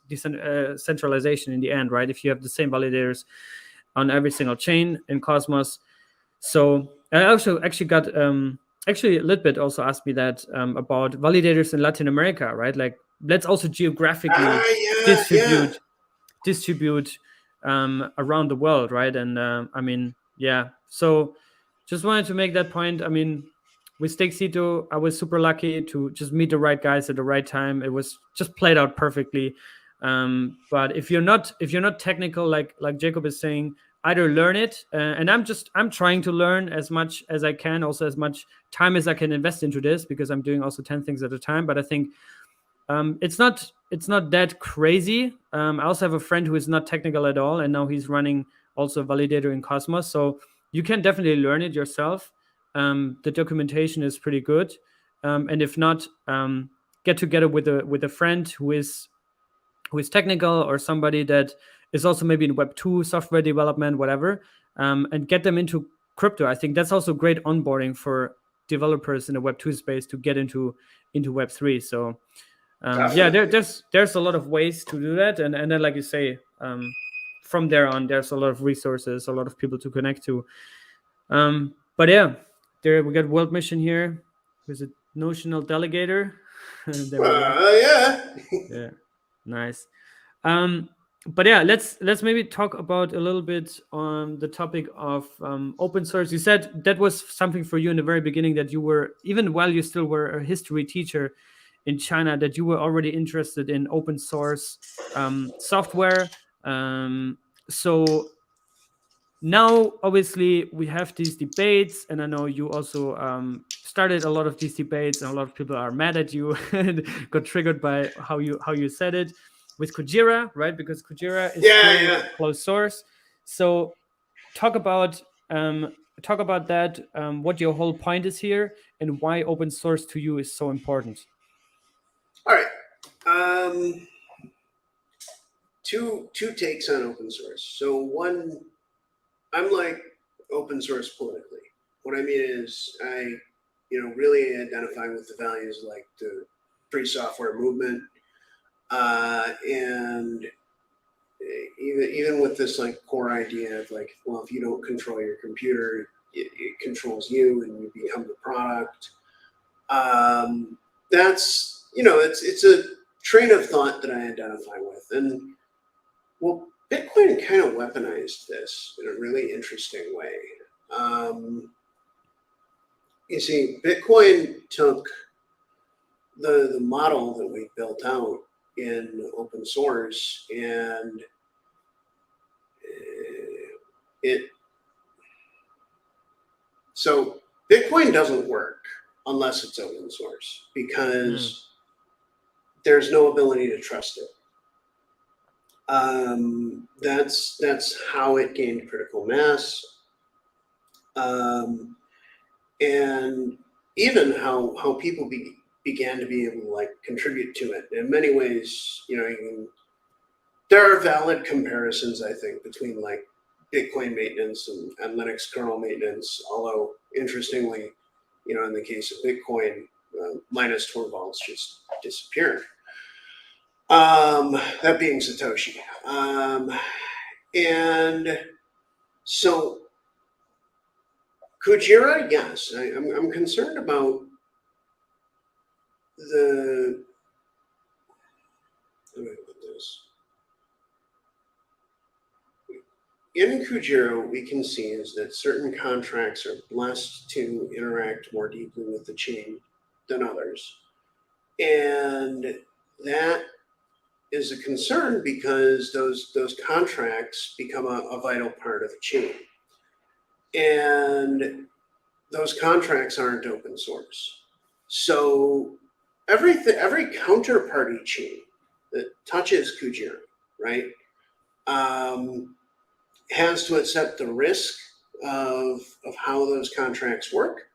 centralization in the end, right? If you have the same validators on every single chain in Cosmos. So I also actually got actually Litbit also asked me that about validators in Latin America, right? Like let's also geographically distribute around the world, right? And I mean, yeah. So just wanted to make that point. I mean, with Stakecito, I was super lucky to just meet the right guys at the right time. It was just played out perfectly. But if you're not technical, like Jacob is saying, either learn it, and I'm trying to learn as much as I can, also as much time as I can invest into this, because I'm doing also 10 things at a time. But I think it's not that crazy. I also have a friend who is not technical at all, and now he's running also a validator in Cosmos. So you can definitely learn it yourself. The documentation is pretty good, and if not, get together with a friend who is technical, or somebody that is also maybe in Web 2 software development, whatever, and get them into crypto. I think that's also great onboarding for developers in the Web 2 space to get into Web 3. So yeah, there's a lot of ways to do that, and then like you say, from there on, there's a lot of resources, a lot of people to connect to. But yeah, there we got World Mission here with a Notional delegator. Yeah, nice. But yeah, let's maybe talk about a little bit on the topic of open source. You said that was something for you in the very beginning, that you were, even while you still were a history teacher in China, that you were already interested in open source software. So now, obviously, we have these debates, and I know you also started a lot of these debates, and a lot of people are mad at you and got triggered by how you said it with Kujira, right? Because Kujira is still closed source. So talk about that, what your whole point is here, and why open source to you is so important. All right. Two takes on open source. So one, I'm like open source politically. What I mean is I, really identify with the values like the free software movement, and even with this like core idea of like, well, if you don't control your computer, it controls you, and you become the product. That's it's a train of thought that I identify with, and well, Bitcoin kind of weaponized this in a really interesting way. You see, Bitcoin took the model that we built out in open source, and so Bitcoin doesn't work unless it's open source, because there's no ability to trust it. That's how it gained critical mass, and even how people began to be able to like contribute to it. In many ways, there are valid comparisons, I think, between like Bitcoin maintenance and Linux kernel maintenance. Although interestingly, in the case of Bitcoin, Linus Torvalds just disappeared. That being Satoshi. And so Kujira, yes, I'm concerned about the, how do I put this? In Kujira, we can see is that certain contracts are blessed to interact more deeply with the chain than others. And that is a concern because those contracts become a vital part of the chain. And those contracts aren't open source. So every counterparty chain that touches Kujira, right, has to accept the risk of how those contracts work.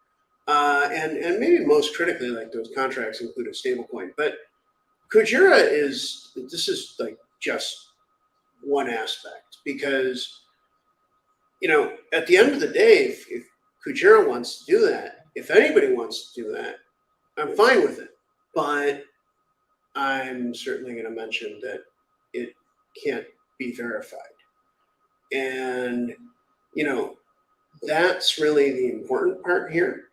And maybe most critically, like those contracts include a stablecoin. But Kujira this is like just one aspect, because, you know, at the end of the day, if Kujira wants to do that, if anybody wants to do that, I'm fine with it. But I'm certainly going to mention that it can't be verified. And, you know, that's really the important part here.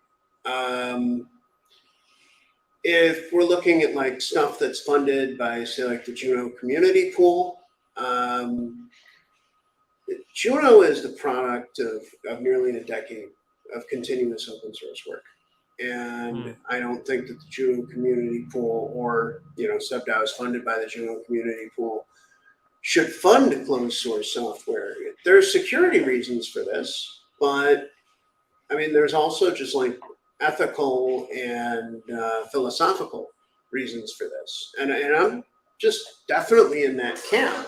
If we're looking at like stuff that's funded by, say, like the Juno community pool, Juno is the product of nearly a decade of continuous open source work. And I don't think that the Juno community pool, or, you know, SubDAOs funded by the Juno community pool, should fund closed source software. There's security reasons for this, but I mean, there's also just like ethical and philosophical reasons for this. And I'm just definitely in that camp.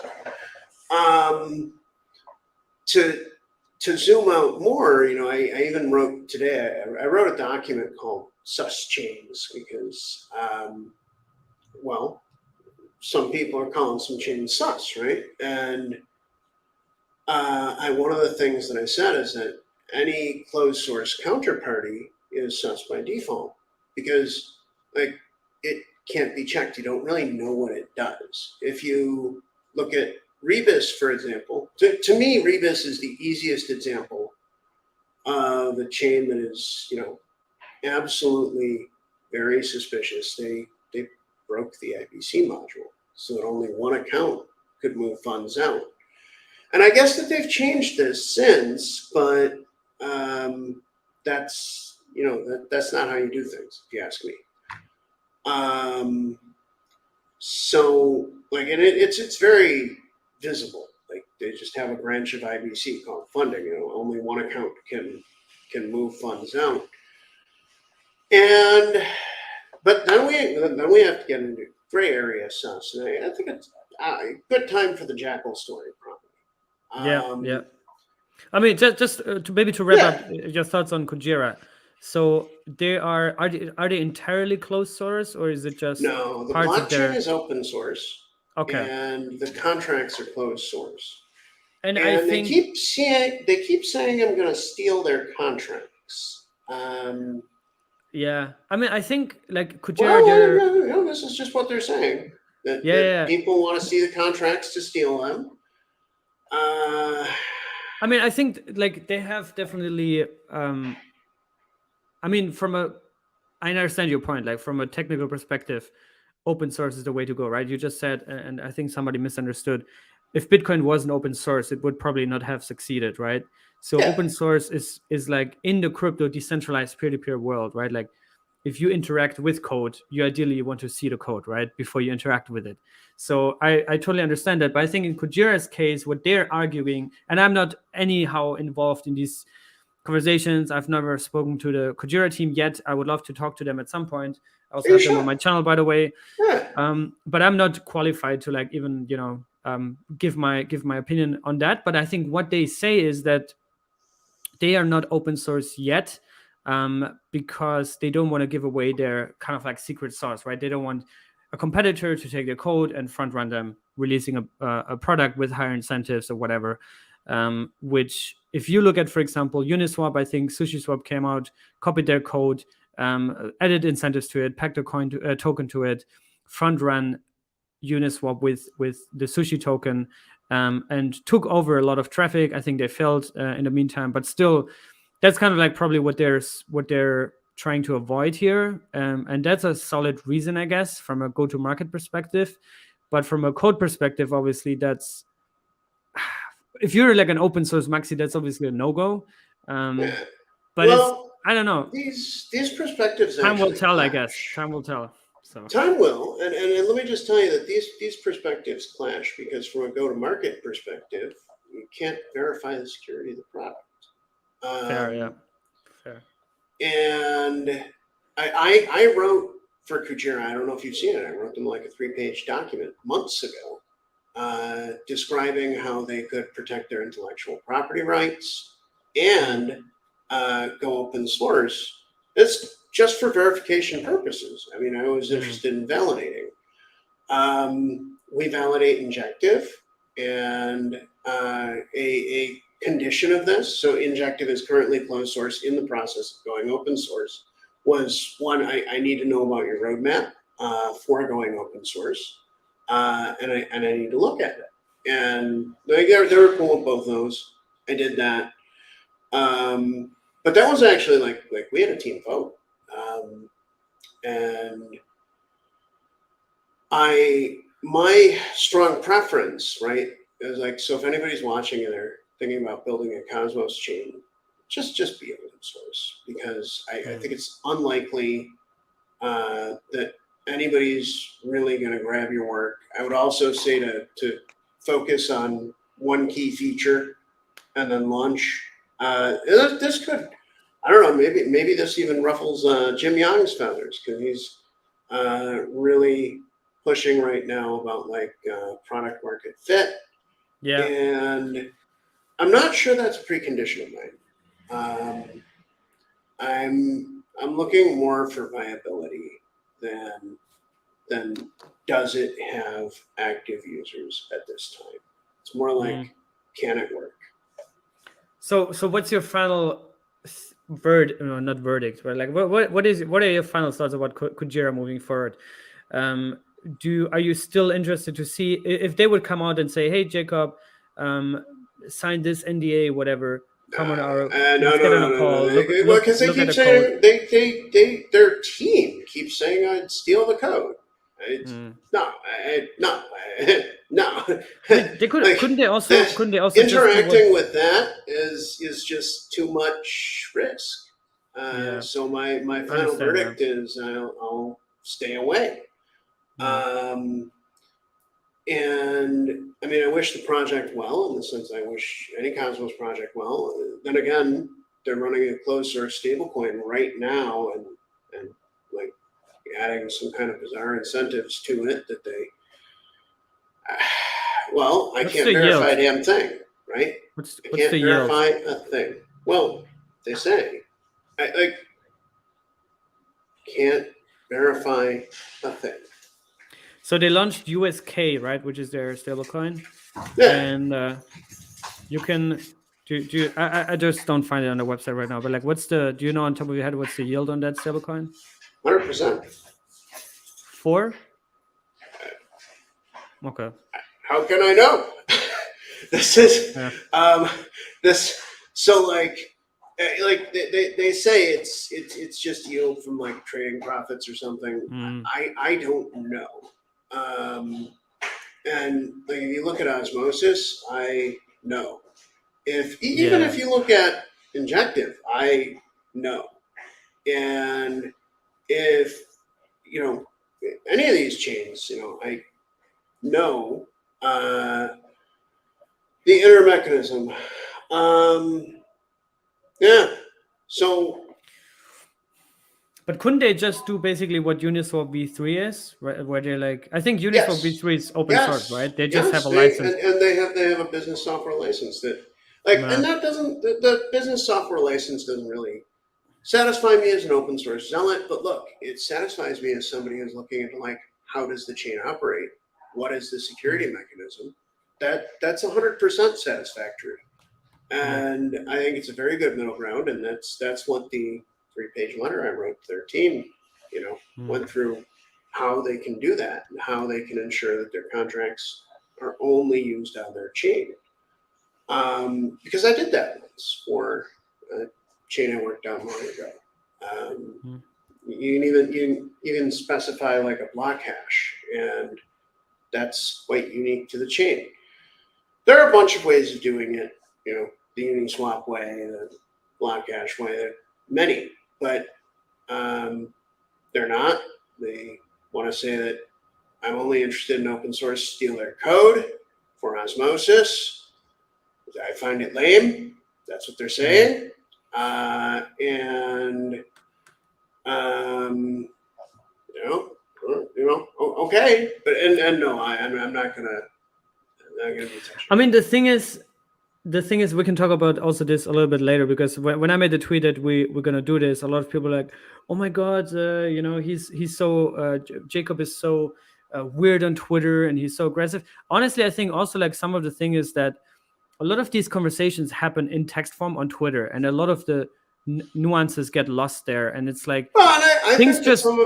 To zoom out more, you know, I even wrote today, I wrote a document called Sus Chains because, well, some people are calling some chains sus, right? And one of the things that I said is that any closed source counterparty is sus by default, because like it can't be checked. You don't really know what it does. If you look at Rebus, for example, to me, Rebus is the easiest example of a chain that is, you know, absolutely very suspicious. They broke the IBC module so that only one account could move funds out. And I guess that they've changed this since, but that's, you know, that's not how you do things, if you ask me. So like, and it's very visible. Like they just have a branch of IBC called funding. You know, only one account can move funds out. And but then we have to get into gray area sus. And I think it's a good time for the Jackal story, probably. Yeah. I mean, just to wrap up your thoughts on Kujira. So they are they entirely closed source, or is it just no? The blockchain is open source. Okay. And the contracts are closed source. And I think they keep saying I'm going to steal their contracts. Yeah, I mean, I think like Kujira. Well, this is just what they're saying. That people want to see the contracts to steal them. I mean, I think like they have definitely. I mean, I understand your point. Like from a technical perspective, open source is the way to go, right? You just said, and I think somebody misunderstood. If Bitcoin wasn't open source, it would probably not have succeeded, right? So open source is like in the crypto decentralized peer-to-peer world, right? Like if you interact with code, you ideally want to see the code, right? Before you interact with it. So I totally understand that. But I think in Kujira's case, what they're arguing, and I'm not anyhow involved in these conversations. I've never spoken to the Kujira team yet. I would love to talk to them at some point. I also have them on my channel, by the way. Yeah. But I'm not qualified to like even, you know, give my opinion on that. But I think what they say is that they are not open source yet because they don't want to give away their kind of like secret sauce, right? They don't want a competitor to take their code and front run them, releasing a product with higher incentives or whatever. Which if you look at, for example, Uniswap, I think SushiSwap came out, copied their code, added incentives to it, packed a token to it, front run Uniswap with the Sushi token, and took over a lot of traffic. I think they failed in the meantime, but still, that's kind of like probably what they're trying to avoid here, and that's a solid reason, I guess, from a go-to-market perspective. But from a code perspective, obviously, that's if you're like an open source maxi, that's obviously a no-go. But I don't know. These perspectives. Time will tell, I guess. Time will tell. So time will, and let me just tell you that these perspectives clash, because from a go-to-market perspective, you can't verify the security of the product. fair, yeah, fair. And I wrote for Kujira, I don't know if you've seen it, I wrote them like a 3-page document months ago, describing how they could protect their intellectual property rights and go open source. It's just for verification purposes. I mean, I was interested in validating. We validate Injective, and a condition of this, so Injective is currently closed source, in the process of going open source, was one, I need to know about your roadmap for going open source, and I need to look at it. And they were cool with both those. I did that. But that was actually like we had a team vote. And my strong preference, right, is like, so if anybody's watching and they're thinking about building a Cosmos chain, just be open source, because I think it's unlikely that anybody's really going to grab your work. I would also say to focus on one key feature and then launch. This could, I don't know, maybe this even ruffles Jim Young's feathers, because he's really pushing right now about like product market fit. Yeah. And I'm not sure that's a precondition of mine. I'm looking more for viability than does it have active users at this time. It's more like, can it work? So what's your final not verdict, but like what are your final thoughts about Kujira moving forward? Are you still interested to see if they would come out and say, hey, Jacob, sign this NDA, whatever, come on our get on a call, look because they look keep at the saying code. their team keeps saying I'd steal the code. No. They couldn't they also interacting with that is just too much risk. So my final verdict is I'll stay away. And I mean, I wish the project well, in the sense I wish any Cosmos project well. Then again, they're running a closed source stablecoin right now, and like adding some kind of bizarre incentives to it that they. Well, I can't verify a damn thing, right? I can't verify a thing. Well, they say I can't verify a thing. So they launched USK, right, which is their stablecoin, and you can do. I just don't find it on the website right now. But like, do you know on top of your head what's the yield on that stablecoin? 100%. 4? Okay. How can I know? This is this. So like they say it's just yield from like trading profits or something. I don't know. And like if you look at Osmosis, I know. Even if you look at Injective, I know. And if any of these chains, I know the inner mechanism. So. But couldn't they just do basically what Uniswap v3 is, right? Where they're like, I think Uniswap v3 is open source, right? They just have a license, and they have a business software license that, and that doesn't the business software license doesn't really satisfy me as an open source zealot. But look, it satisfies me as somebody who's looking at like, how does the chain operate? What is the security mechanism? That's 100% satisfactory, and I think it's a very good middle ground, and that's what the 3-page letter I wrote to their team, went through how they can do that and how they can ensure that their contracts are only used on their chain. Because I did that once for a chain I worked on long ago. You can specify like a block hash, and that's quite unique to the chain. There are a bunch of ways of doing it, the Uniswap way, the block hash way, there are many. But they're not. They want to say that I'm only interested in open source, steal their code for osmosis. I find it lame. That's what they're saying. Okay, but and no, I'm not gonna be touching. I mean, the thing is, we can talk about also this a little bit later, because when I made the tweet that we're gonna do this, a lot of people are like, oh my god, he's so Jacob is so weird on Twitter and he's so aggressive. Honestly, I think also like some of the thing is that a lot of these conversations happen in text form on Twitter, and a lot of the nuances get lost there, and it's like, well, and I think that some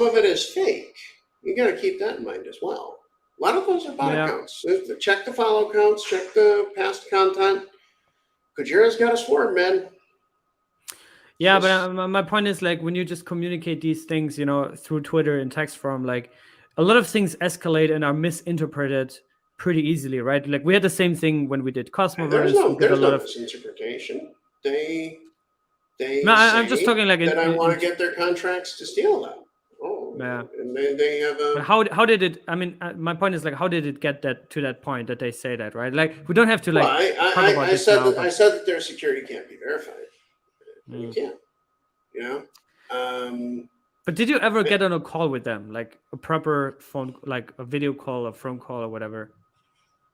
of it is fake. You got to keep that in mind as well. A lot of those are bot accounts. Check the follow counts, check the past content. Kujira's got a swarm, man. Yeah, but my point is, like, when you just communicate these things, through Twitter in text form, like, a lot of things escalate and are misinterpreted pretty easily, right? Like, we had the same thing when we did Cosmoverse. There's no misinterpretation. I'm just talking like that I want to get their contracts to steal them. Yeah. And they have a. But how did it? I mean, my point is, like, how did it get to that point that they say that, right? Like, we don't have to like talk about this now. I said that their security can't be verified. You can't. But did you ever get on a call with them, like a proper phone, like a video call, a phone call, or whatever?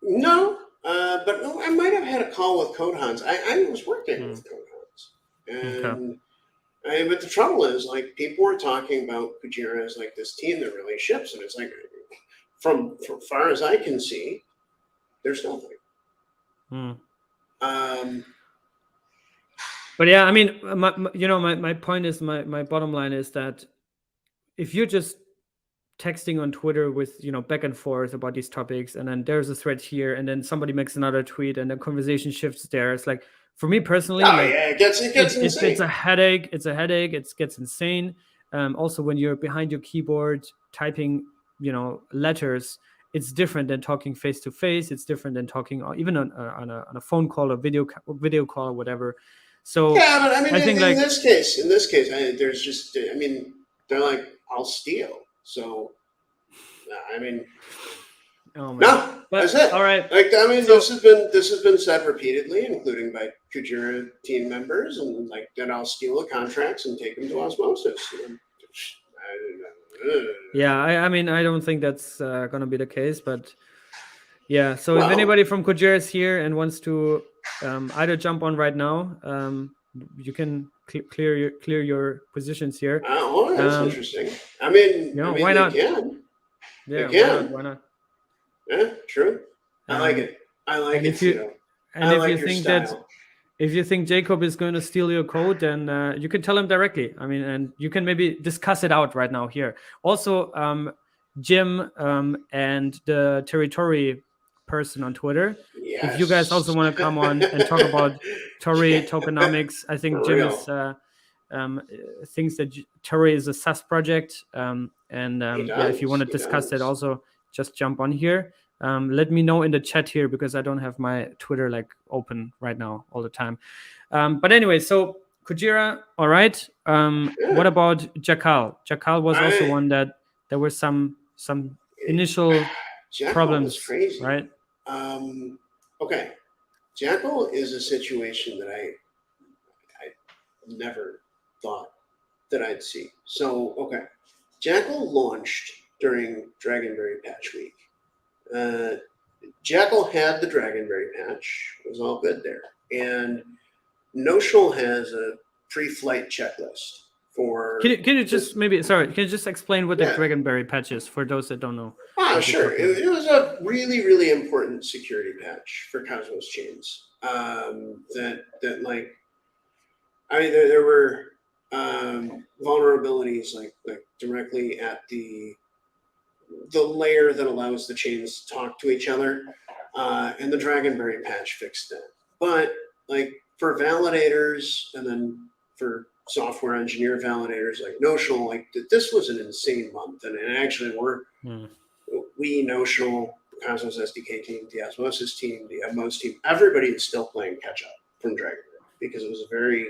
No, but I might have had a call with Code Hans. I was working with Code Hans, and but the trouble is, like, people were talking about Kujira as like this team that really ships, and it's like, from far as I can see, there's nothing. But yeah, I mean, my point is, my bottom line is that if you're just texting on Twitter with back and forth about these topics, and then there's a thread here, and then somebody makes another tweet, and the conversation shifts there. It's like, for me personally, it gets insane. It's a headache. It gets insane. Also, when you're behind your keyboard typing, letters, it's different than talking face to face. It's different than talking even on a phone call or video call or whatever. So yeah, but I mean, I think in this case, there's just, I mean, they're like, I'll steal. So, I mean, no, that's it. All right. Like, I mean, this has been said repeatedly, including by Kujira team members, and like, then I'll steal the contracts and take them to osmosis. Yeah, I mean, I don't think that's gonna be the case, but yeah. So if anybody from Kujira is here and wants to either jump on right now, you can clear your positions here. Oh, that's interesting. I mean, why not? Yeah, why not? Yeah, true. I like it. I like it. If you think Jacob is going to steal your code, then you can tell him directly. I mean, and you can maybe discuss it out right now here. Also, Jim and the territory person on Twitter. Yes. If you guys also want to come on and talk about Tori tokenomics, I think Jim thinks that Tori is a SaaS project. If you want to discuss it, also just jump on here. Let me know in the chat here, because I don't have my Twitter like open right now all the time. But anyway, so Kujira, all right. What about Jackal? Jackal was also one that there were some initial problems, right? Okay. Jackal is a situation that I never thought that I'd see. So, okay. Jackal launched during Dragonberry patch week. Jackal had the Dragonberry patch. It was all good there. And Notional has a pre-flight checklist for... Can you just explain what the Dragonberry patch is for those that don't know? Sure. It was a really, really important security patch for Cosmos chains. There were vulnerabilities like directly at the layer that allows the chains to talk to each other, and the Dragonberry patch fixed that. But like for validators, and then for software engineer validators like Notional, like this was an insane month, and actually we Notional, the Cosmos SDK team, the Osmosis team, the Atmos team, everybody is still playing catch up from Dragonberry because it was a very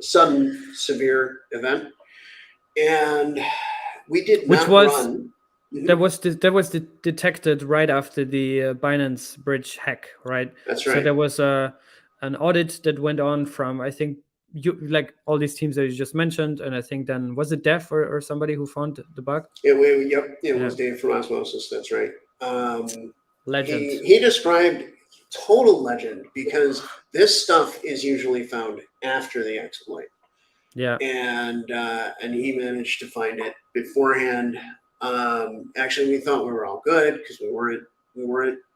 sudden, severe event. And we did Which not was run. that was detected right after the Binance bridge hack, right? That's So right. there was an audit that went on from, I think, like all these teams that you just mentioned, and I think then was it Dev or somebody who found the bug? It was Dave from Osmosis. That's right. Legend. He described total legend, because this stuff is usually found after the exploit. Yeah. And he managed to find it beforehand. Actually, we thought we were all good because we weren't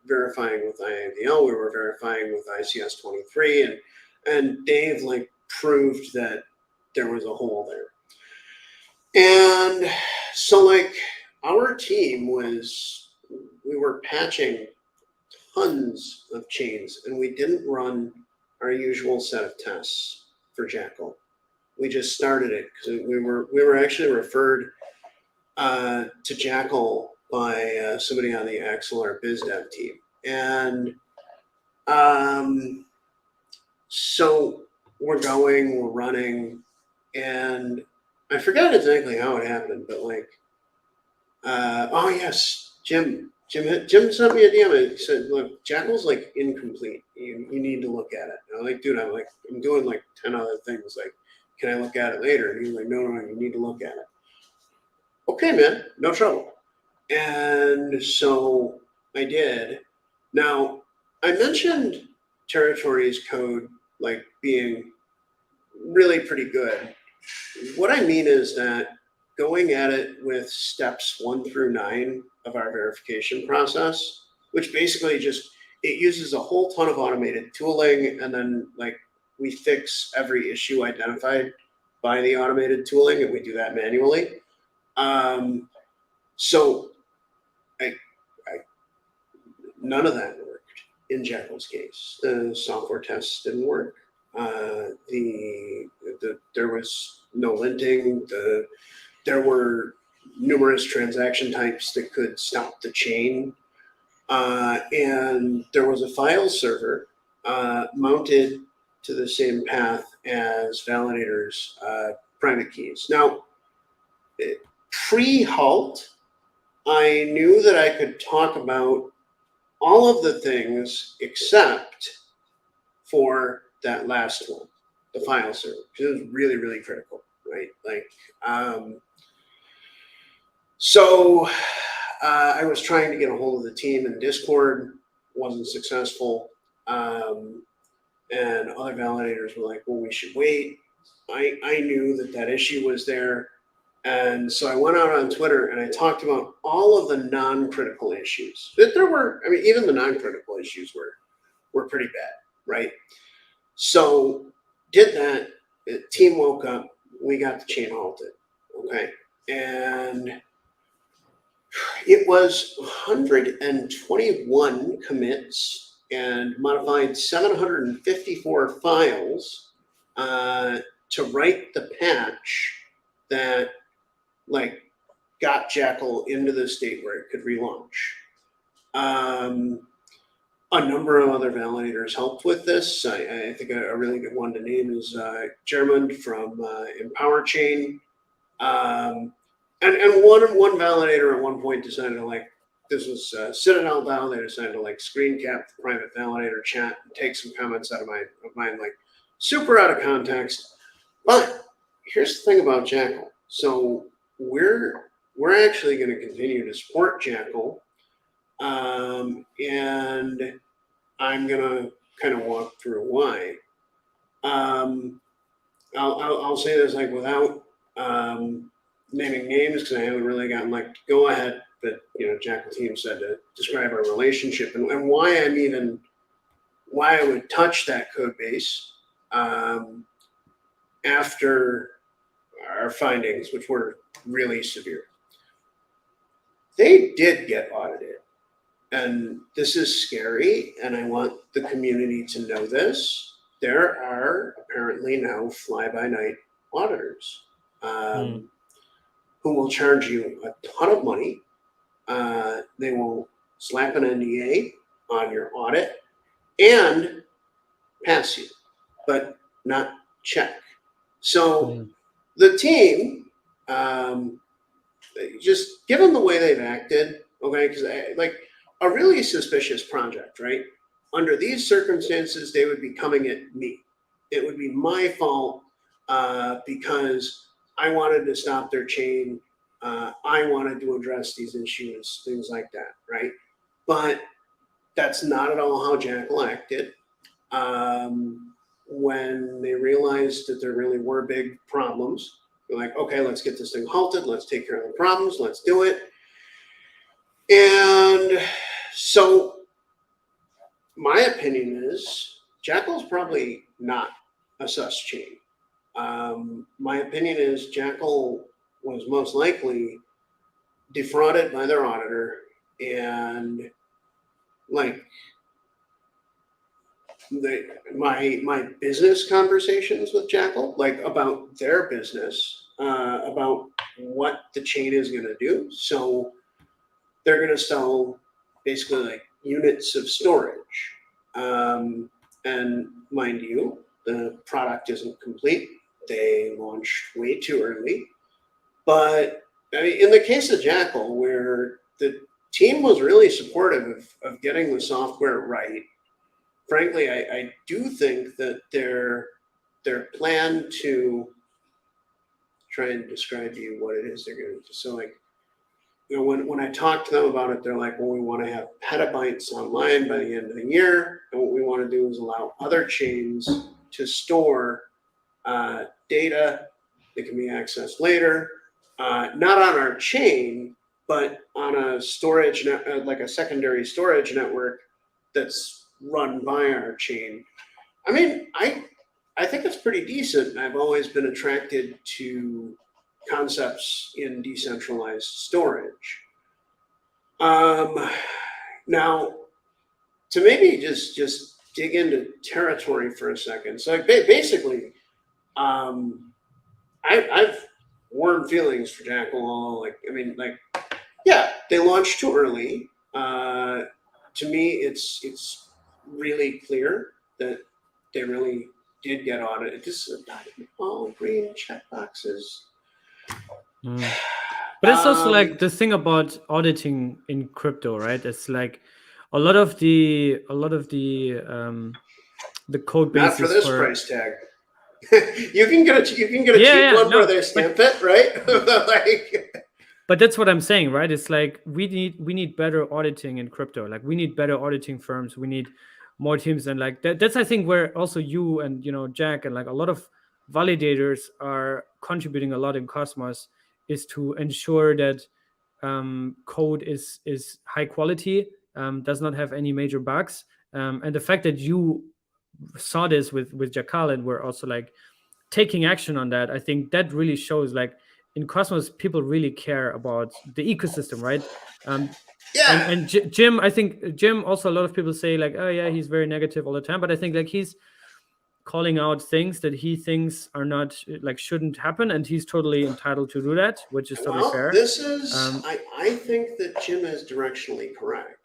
verifying with IAVL. We were verifying with ICS 23, and Dave like proved that there was a hole there. And so like our team we were patching tons of chains, and we didn't run our usual set of tests for Jackal. We just started it because we were actually referred to Jackal by somebody on the XLR BizDev team, and so we're running, and I forgot exactly how it happened, but like, oh yes, Jim sent me a DM. He said, "Look, Jackal's like incomplete. You need to look at it." And I'm like, "Dude, I'm doing like 10 other things. Like, can I look at it later?" And he's like, "No, you need to look at it." Okay, man, no trouble. And so I did. Now, I mentioned Territory's code like being really pretty good. What I mean is that going at it with steps 1 through 9 of our verification process, which basically it uses a whole ton of automated tooling, and then like we fix every issue identified by the automated tooling, and we do that manually. So none of that worked in Jackal's case. The software tests didn't work. There was no linting. There were numerous transaction types that could stop the chain. And there was a file server mounted to the same path as Validator's private keys. Now, pre-halt, I knew that I could talk about all of the things except for that last one, the file server, because it was really, really critical, right? Like, so I was trying to get a hold of the team in Discord, wasn't successful. And other validators were like, well, we should wait. I knew that issue was there. And so I went out on Twitter and I talked about all of the non-critical issues that there were. I mean, even the non-critical issues were pretty bad, right? So did that. The team woke up. We got the chain halted, okay? And it was 121 commits and modified 754 files to write the patch that like got Jackal into the state where it could relaunch. A number of other validators helped with this. I think a really good one to name is German from EmpowerChain. And one validator at one point decided to like, this was Citadel DAO, they decided to like screen cap the private validator chat and take some comments out of mine, like super out of context. But here's the thing about Jackal. So we're actually going to continue to support Jackal, and I'm going to kind of walk through why. I'll say this like without naming names, because I haven't really gotten like go ahead, but Jackal team said to describe our relationship and why I would touch that code base after our findings, which were really severe. They did get audited, and this is scary, and I want the community to know this. There are apparently now fly-by-night auditors who will charge you a ton of money. They will slap an NDA on your audit and pass you, but not check. So the team just given the way they've acted, okay, because like a really suspicious project, right? Under these circumstances, they would be coming at me. It would be my fault because I wanted to stop their chain. I wanted to address these issues, things like that, right? But that's not at all how Jackal acted. When they realized that there really were big problems, they're like, okay, let's get this thing halted. Let's take care of the problems. Let's do it. And so my opinion is Jackal's probably not a sus chain. My opinion is Jackal was most likely defrauded by their auditor, and like my business conversations with Jackal, like about their business, about what the chain is going to do. So they're going to sell basically like units of storage. And mind you, the product isn't complete. They launched way too early. But I mean, in the case of Jackal, where the team was really supportive of getting the software right, frankly, I do think that their plan to try and describe to you what it is they're going to do. So like, you know, when I talk to them about it, they're like, well, we want to have petabytes online by the end of the year. And what we want to do is allow other chains to store data that can be accessed later, not on our chain, but on a storage, like a secondary storage network that's run by our chain. I mean, I think it's pretty decent. I've always been attracted to concepts in decentralized storage. Now, to maybe just dig into territory for a second. So like basically, I've warm feelings for Jackal. Like, I mean, like, yeah, they launched too early. To me, it's really clear that they really did get audited. Just all green checkboxes. But it's also like the thing about auditing in crypto, right? It's like a lot of the code bases not for this price tag. you can get a cheap one where they stamp it, right? Like, but that's what I'm saying, right? It's like we need better auditing in crypto. Like we need better auditing firms. We need more teams, and like that's I think where also you and Jack and like a lot of validators are contributing a lot in Cosmos, is to ensure that code is high quality, does not have any major bugs, and the fact that you saw this with Jackal and were also like taking action on that, I think that really shows like in Cosmos people really care about the ecosystem, right? yeah. And Jim, I think Jim also, a lot of people say like, oh yeah, he's very negative all the time, but I think like he's calling out things that he thinks are not like shouldn't happen, and he's totally entitled to do that, which is totally fair. This is I think that Jim is directionally correct.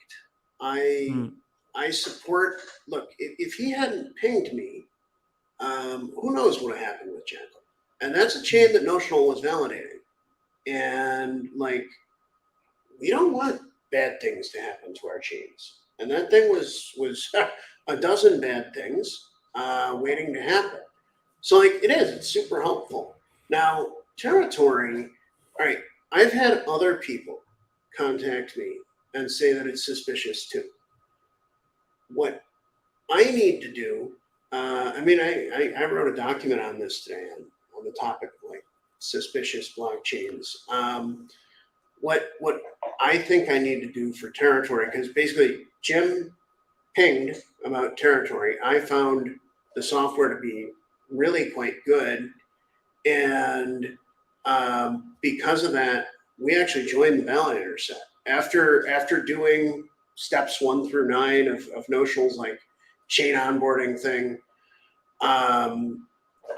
I support. Look, if he hadn't pinged me, who knows what happened with Jackal? And that's a chain that Notional was validating. And like, we don't want bad things to happen to our chains. And that thing was a dozen bad things waiting to happen. So like, it's super helpful. Now, territory, all right, I've had other people contact me and say that it's suspicious too. What I need to do, I mean, I wrote a document on this today on the topic of like suspicious blockchains. What I think I need to do for territory, because basically Jim pinged about territory. I found the software to be really quite good, and because of that, we actually joined the validator set after doing steps 1 through 9 of Notional's like chain onboarding thing.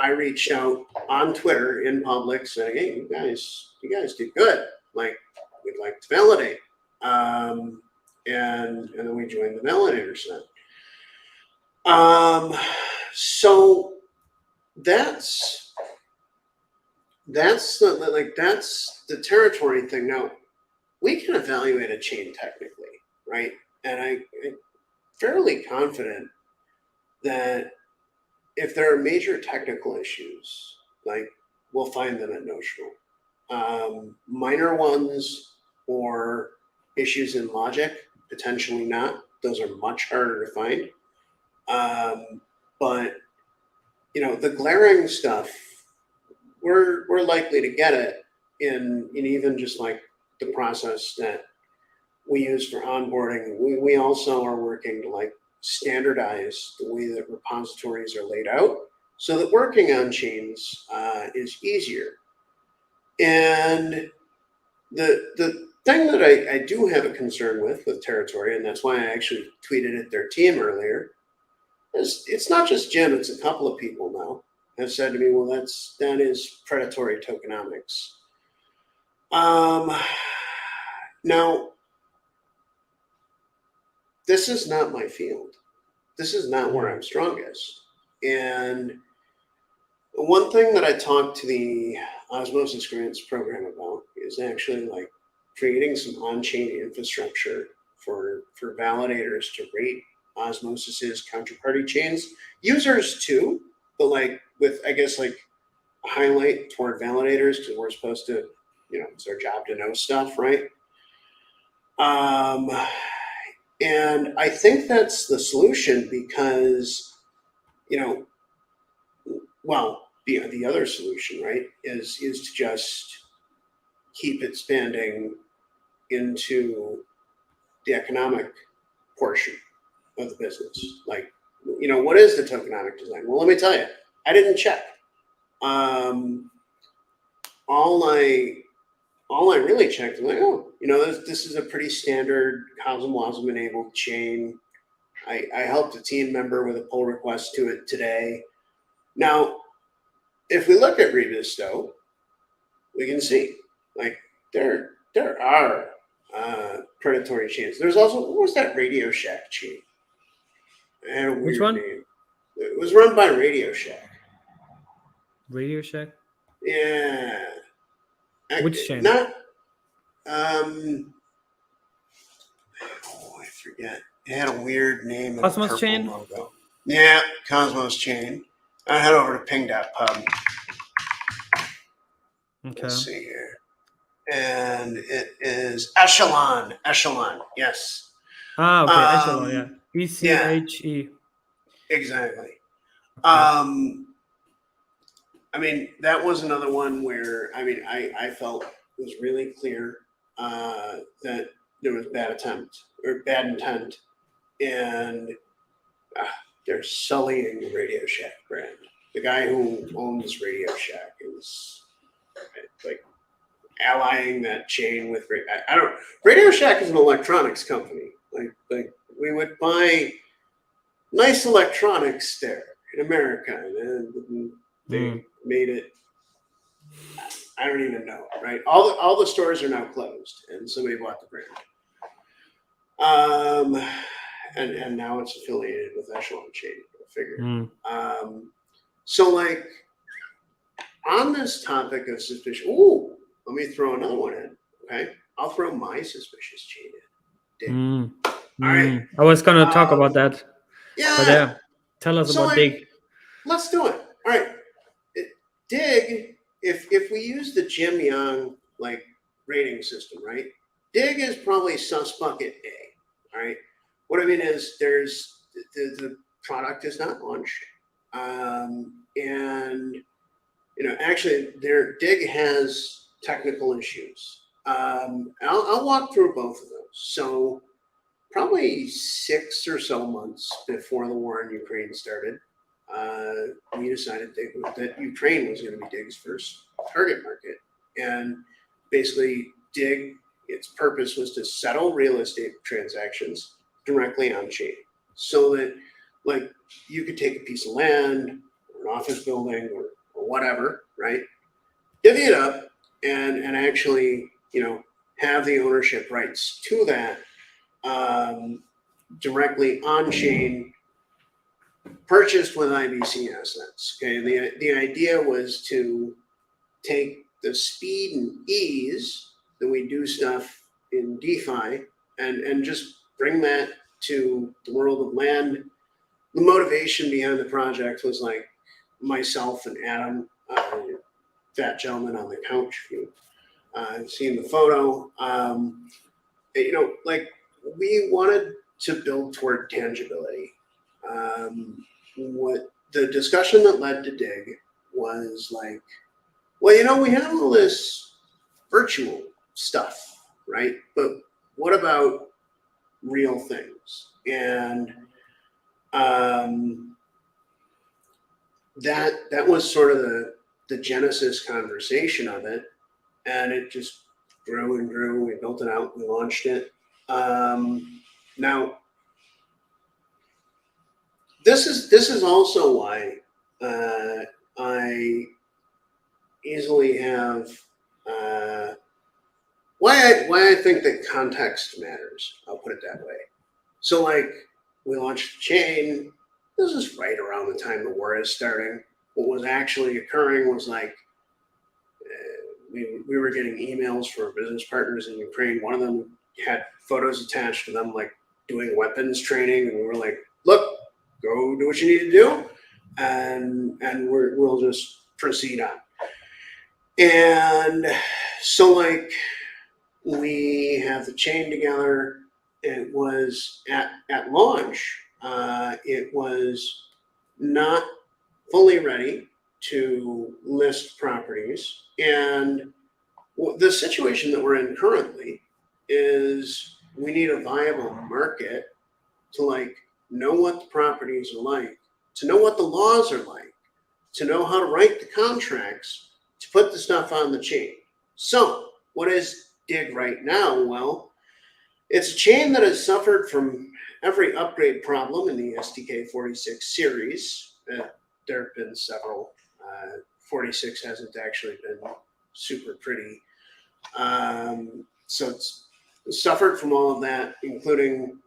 I reached out on Twitter in public saying, hey, you guys did good. Like, we'd like to validate. And then we joined the validator set. So that's that's the territory thing. Now, we can evaluate a chain technically, right? And I'm fairly confident that if there are major technical issues, like we'll find them at Notional. Minor ones or issues in logic, potentially not. Those are much harder to find. But the glaring stuff, we're likely to get it in even just like the process that we use for onboarding. We also are working to like standardize the way that repositories are laid out so that working on chains is easier. And the thing that I do have a concern with territory, and that's why I actually tweeted at their team earlier, is it's not just Jim, it's a couple of people now have said to me, well, that is predatory tokenomics. Now, this is not my field. This is not where I'm strongest. And one thing that I talked to the Osmosis Grants program about is actually like creating some on-chain infrastructure for validators to rate Osmosis's counterparty chains. Users too, but like with, I guess, like a highlight toward validators because we're supposed to, it's our job to know stuff, right? And I think that's the solution because, the other solution, right, is to just keep expanding into the economic portion of the business. Like, what is the tokenomic design? Well, let me tell you, I didn't check. All I really checked was like, this is a pretty standard CosmWasm enabled chain. I helped a team member with a pull request to it today. Now, if we look at Rebus though, we can see like there are predatory chains. There's also, what was that Radio Shack chain? Which one? Name. It was run by Radio Shack. Radio Shack? Yeah. Which chain? Not. I forget. It had a weird name. Cosmos chain. Logo. Yeah, Cosmos chain. I head over to ping.pub. Okay. Let's see here. And it is Echelon. Echelon, yes. Ah, okay. Echelon, yeah. ECHE. Yeah, exactly. Okay. I mean, that was another one where, I felt it was really clear that there was bad intent, and they're sullying the Radio Shack brand. The guy who owns Radio Shack is like allying that chain with Radio Shack is an electronics company. Like we would buy nice electronics there in America, and they made it. I don't even know, right? All the stores are now closed, and somebody bought the brand. And now it's affiliated with Echelon Chain. I figured. So like on this topic of suspicion, let me throw another one in. Okay, I'll throw my suspicious chain in. Dig. All right. I was gonna talk about that. Yeah. But yeah, tell us about Dig. Let's do it. All right. Dig. If we use the Jim Young like rating system, right? Dig is probably sus bucket A. All right. What I mean is there's the product is not launched, and actually their Dig has technical issues. I'll walk through both of those. So probably 6 or so months before the war in Ukraine started, we decided that Ukraine was going to be Dig's first target market. And basically, Dig, its purpose was to settle real estate transactions directly on chain, so that like you could take a piece of land or an office building or whatever, right? Divvy it up and actually, have the ownership rights to that directly on chain, purchased with IBC assets. Okay, the idea was to take the speed and ease that we do stuff in DeFi and just bring that to the world of land. The motivation behind the project was like myself and Adam, that gentleman on the couch, if you've seen the photo. Like we wanted to build toward tangibility. What the discussion that led to Dig was like, well, we have all this virtual stuff, right? But what about real things? And that was sort of the genesis conversation of it, and it just grew and grew. We built it out, we launched it. Now, this is also why I easily have why I think that context matters. I'll put it that way. So, like, we launched the chain. This is right around the time the war is starting. What was actually occurring was like we were getting emails from our business partners in Ukraine. One of them had photos attached to them, like doing weapons training, and we were like, "Look, go do what you need to do, and we'll just proceed on." And so, like, we have the chain together. It was at launch. It was not fully ready to list properties, and the situation that we're in currently is we need a viable market to like know what the properties are like, to know what the laws are like, to know how to write the contracts, to put the stuff on the chain. So what is Dig right now? Well, it's a chain that has suffered from every upgrade problem in the SDK 46 series. There have been several. 46 hasn't actually been super pretty. So it's suffered from all of that, including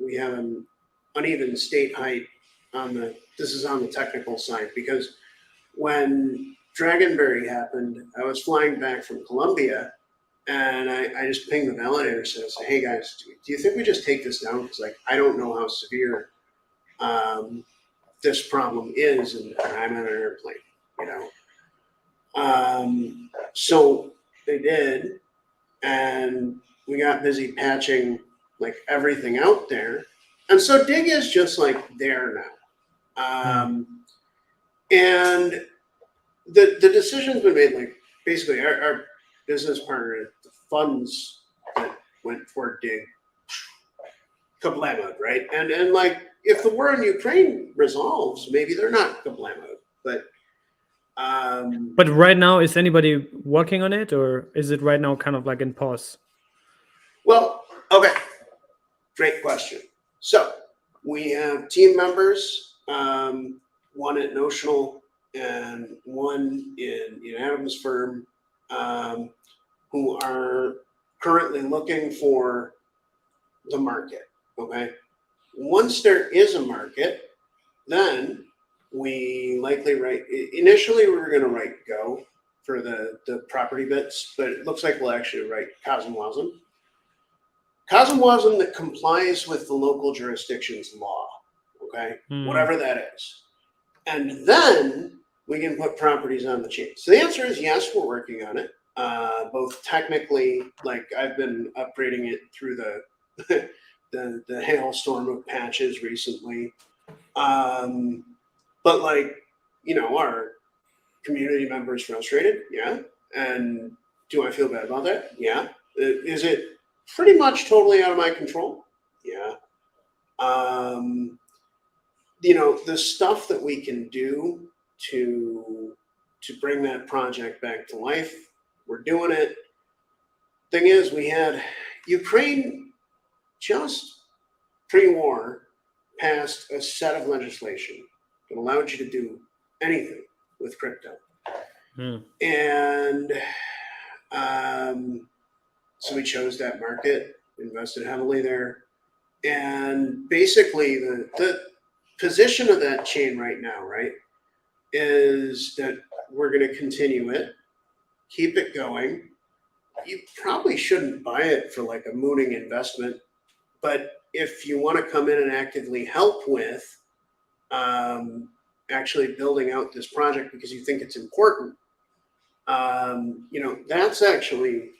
we have an uneven state height this is on the technical side, because when Dragonberry happened, I was flying back from Colombia, and I just pinged the validator and said, "Hey guys, do you think we just take this down? Because like I don't know how severe this problem is, and I'm on an airplane, you know." So they did, and we got busy patching like everything out there, and so Dig is just like there now, and the decision's been made. Like basically, our business partner, the funds that went toward Dig, kablamoed, right? And like if the war in Ukraine resolves, maybe they're not kablamoed, but. But right now, is anybody working on it, or is it right now kind of like in pause? Well, okay, great question. So we have team members, one at Notional and one in Adam's firm, who are currently looking for the market. Okay, once there is a market, then we likely write. Initially, we were going to write Go for the property bits, but it looks like we'll actually write Cosmoseverse that complies with the local jurisdiction's law. Okay, whatever that is, and then we can put properties on the chain. So the answer is yes, we're working on it. Both technically, like I've been upgrading it through the hailstorm of patches recently. But like, our community members frustrated? Yeah. And do I feel bad about that? Yeah. Is it pretty much totally out of my control? Yeah. The stuff that we can do to bring that project back to life, we're doing it. Thing is, we had Ukraine just pre-war passed a set of legislation that allowed you to do anything with crypto. And so we chose that market, invested heavily there. And basically the position of that chain right now, right, is that we're going to continue it, keep it going. You probably shouldn't buy it for like a mooning investment, but if you want to come in and actively help with actually building out this project because you think it's important, that's actually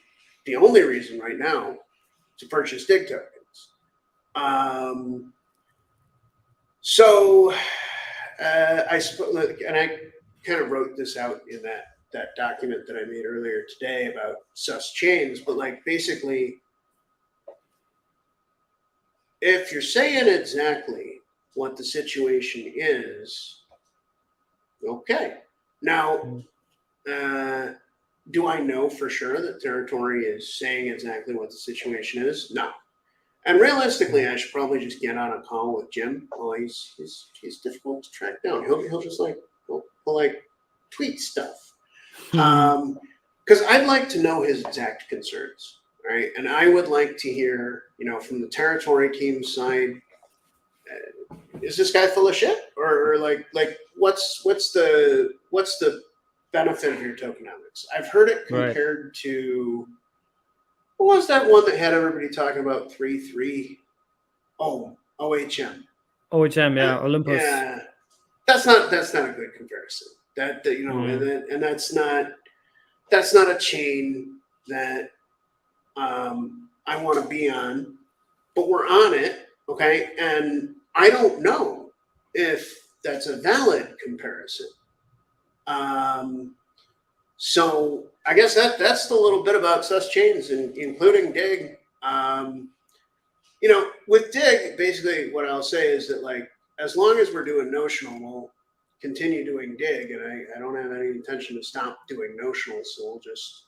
the only reason right now to purchase dig tokens. So I suppose, and I kind of wrote this out in that document that I made earlier today about sus chains, but like basically, if you're saying exactly what the situation is, okay. Now, do I know for sure that Territory is saying exactly what the situation is? No. And realistically, I should probably just get on a call with Jim. Well, he's difficult to track down. He'll just he'll like tweet stuff. Because I'd like to know his exact concerns, right? And I would like to hear, from the Territory team side, is this guy full of shit, or like what's the benefit of your tokenomics? I've heard it compared to, what was that one that had everybody talking about 3.3? Oh, OHM. OHM, yeah, Olympus. Yeah, that's not a good comparison. And that's not a chain that I want to be on, but we're on it, okay? And I don't know if that's a valid comparison. So I guess that's the little bit about sus chains, including dig. With dig, basically what I'll say is that like, as long as we're doing Notional, we'll continue doing dig, and I don't have any intention to stop doing Notional, so we'll just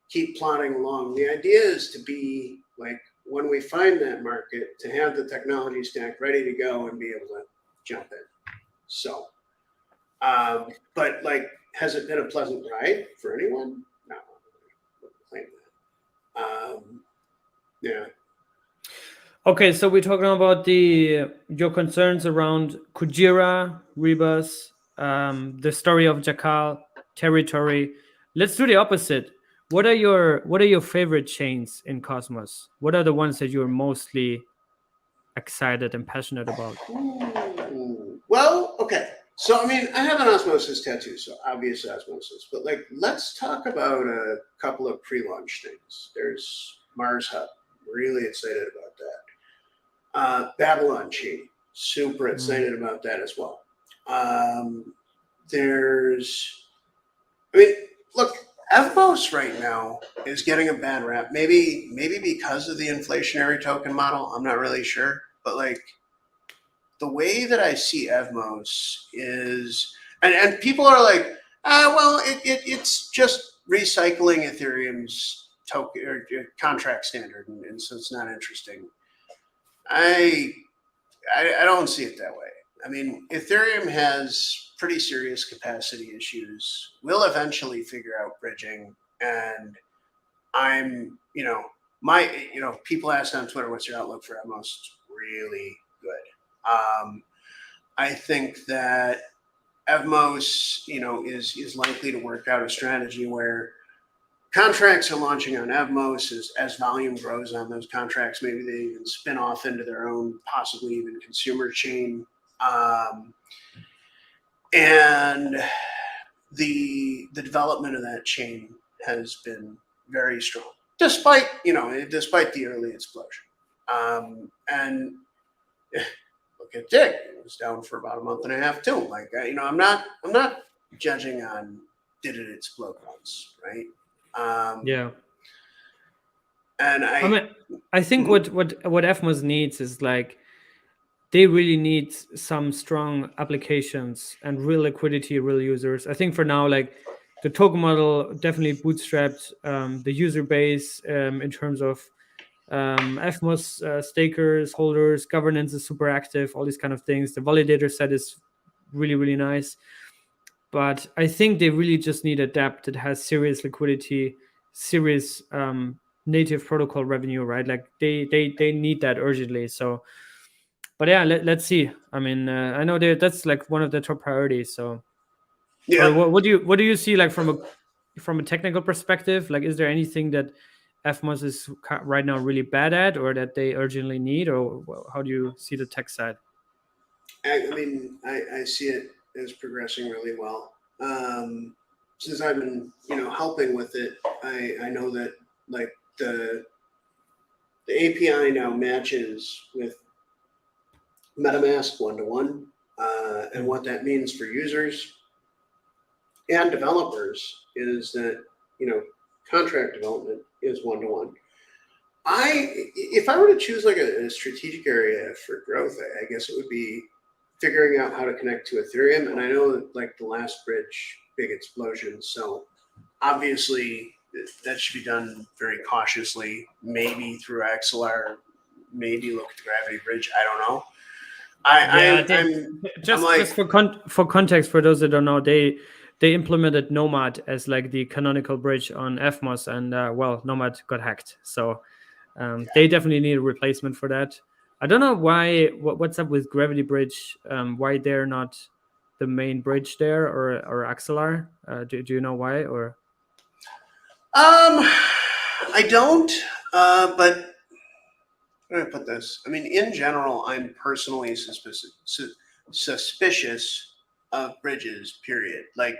keep plodding along. The idea is to be like, when we find that market, to have the technology stack ready to go and be able to jump in. So, but like, has it been a pleasant ride for anyone? No, I wouldn't claim that. Yeah. Okay, so we're talking about your concerns around Kujira, Rebus, the story of Jackal, Territory. Let's do the opposite. What are your favorite chains in Cosmos? What are the ones that you're mostly excited and passionate about? Well, okay. So, I mean, I have an osmosis tattoo, so obvious osmosis. But, like, let's talk about a couple of pre-launch things. There's Mars Hub. Really excited about that. Babylon Chain. Super excited about that as well. Look, Evmos right now is getting a bad rap. Maybe because of the inflationary token model. I'm not really sure. But, like, the way that I see Evmos is, and people are like, well, it's just recycling Ethereum's token or contract standard, and so it's not interesting. I don't see it that way. I mean, Ethereum has pretty serious capacity issues. We'll eventually figure out bridging, and people ask on Twitter, what's your outlook for Evmos? Really good. I think that Evmos, is likely to work out a strategy where contracts are launching on Evmos as volume grows on those contracts. Maybe they even spin off into their own, possibly even consumer chain. And the development of that chain has been very strong, despite the early explosion. And look at Dig; it was down for about a month and a half too. Like, I'm not judging on did it explode once, right? Yeah. And I think what Evmos needs is like, they really need some strong applications and real liquidity, real users. I think for now, like, the token model definitely bootstrapped the user base in terms of Evmos stakers, holders, governance is super active, all these kind of things. The validator set is really, really nice. But I think they really just need a dApp that has serious liquidity, serious native protocol revenue, right? Like they need that urgently. So, but yeah, let's see. I mean, I know that's like one of the top priorities. So Or what do you see like from a technical perspective? Like, is there anything that FMOS is right now really bad at, or that they urgently need, or how do you see the tech side? I mean, I see it as progressing really well. Since I've been, helping with it, I know that like the API now matches with MetaMask 1-to-1, and what that means for users and developers is that contract development is 1-to-1. If I were to choose like a strategic area for growth, I guess it would be figuring out how to connect to Ethereum. And I know that like the last bridge, big explosion. So obviously that should be done very cautiously, maybe through XLR, maybe look at the Gravity Bridge. I don't know. Just for context, for those that don't know, they implemented Nomad as like the canonical bridge on FMOS, and Nomad got hacked. So they definitely need a replacement for that. I don't know what's up with Gravity Bridge. Why they're not the main bridge there, or XLR? Do you know why? Or I don't. But how do I put this? I mean, in general, I'm personally suspicious of bridges. Period. Like,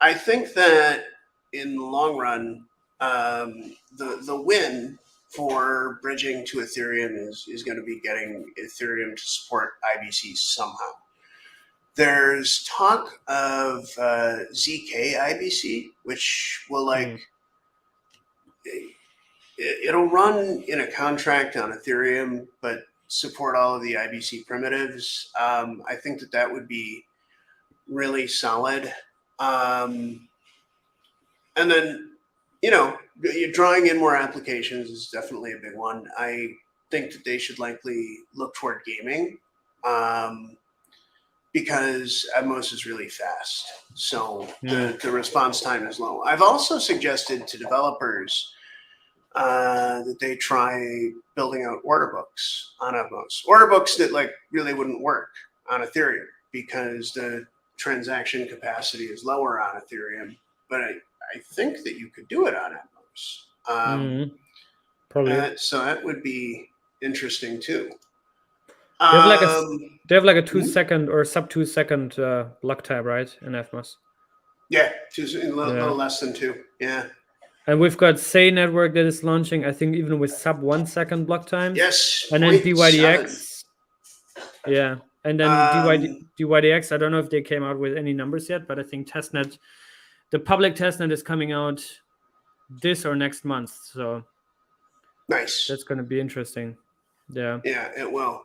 I think that in the long run, the win for bridging to Ethereum is going to be getting Ethereum to support IBC somehow. There's talk of ZK IBC, which will it'll run in a contract on Ethereum, but support all of the IBC primitives. I think that would be really solid. And then, you're drawing in more applications is definitely a big one. I think that they should likely look toward gaming, because Atmos is really fast. So the response time is low. I've also suggested to developers that they try building out order books on Atmos. Order books that like really wouldn't work on Ethereum because the transaction capacity is lower on Ethereum. But I think that you could do it on Atmos. probably. So that would be interesting too. They have like a 2-second or sub 2-second block time, right, in Atmos? Yeah, a little less than 2. Yeah. And we've got Say network that is launching, I think, even with sub 1-second block times. Yes. And then DYDX. Yeah. And then DYDX, I don't know if they came out with any numbers yet, but I think testnet, the public testnet is coming out this or next month. So nice. That's going to be interesting. Yeah. Yeah, it will.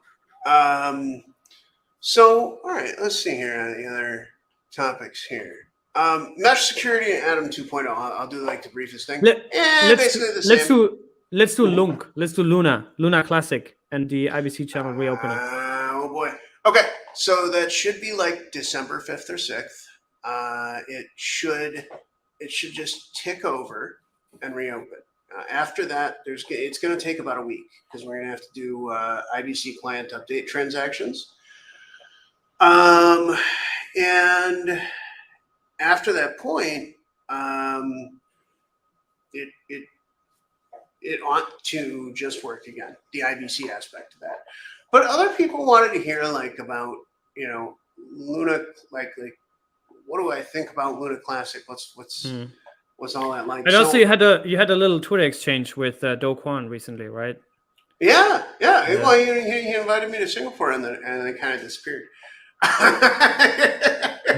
So, all right, let's see here. The other topics here. Mesh security and Atom 2.0. I'll do like the briefest thing. Basically the same. Let's do Lunk. Let's do Luna Classic and the IBC channel reopening. Oh boy. Okay, so that should be like December 5th or 6th. It should just tick over and reopen. After that, it's going to take about a week because we're going to have to do IBC client update transactions. And after that point, it ought to just work again, the IBC aspect of that. But other people wanted to hear like about, Luna, like what do I think about Luna Classic? What's all that like? And also, you had a little Twitter exchange with Do Kwon recently, right? Yeah. Well, he invited me to Singapore, and then kind of disappeared.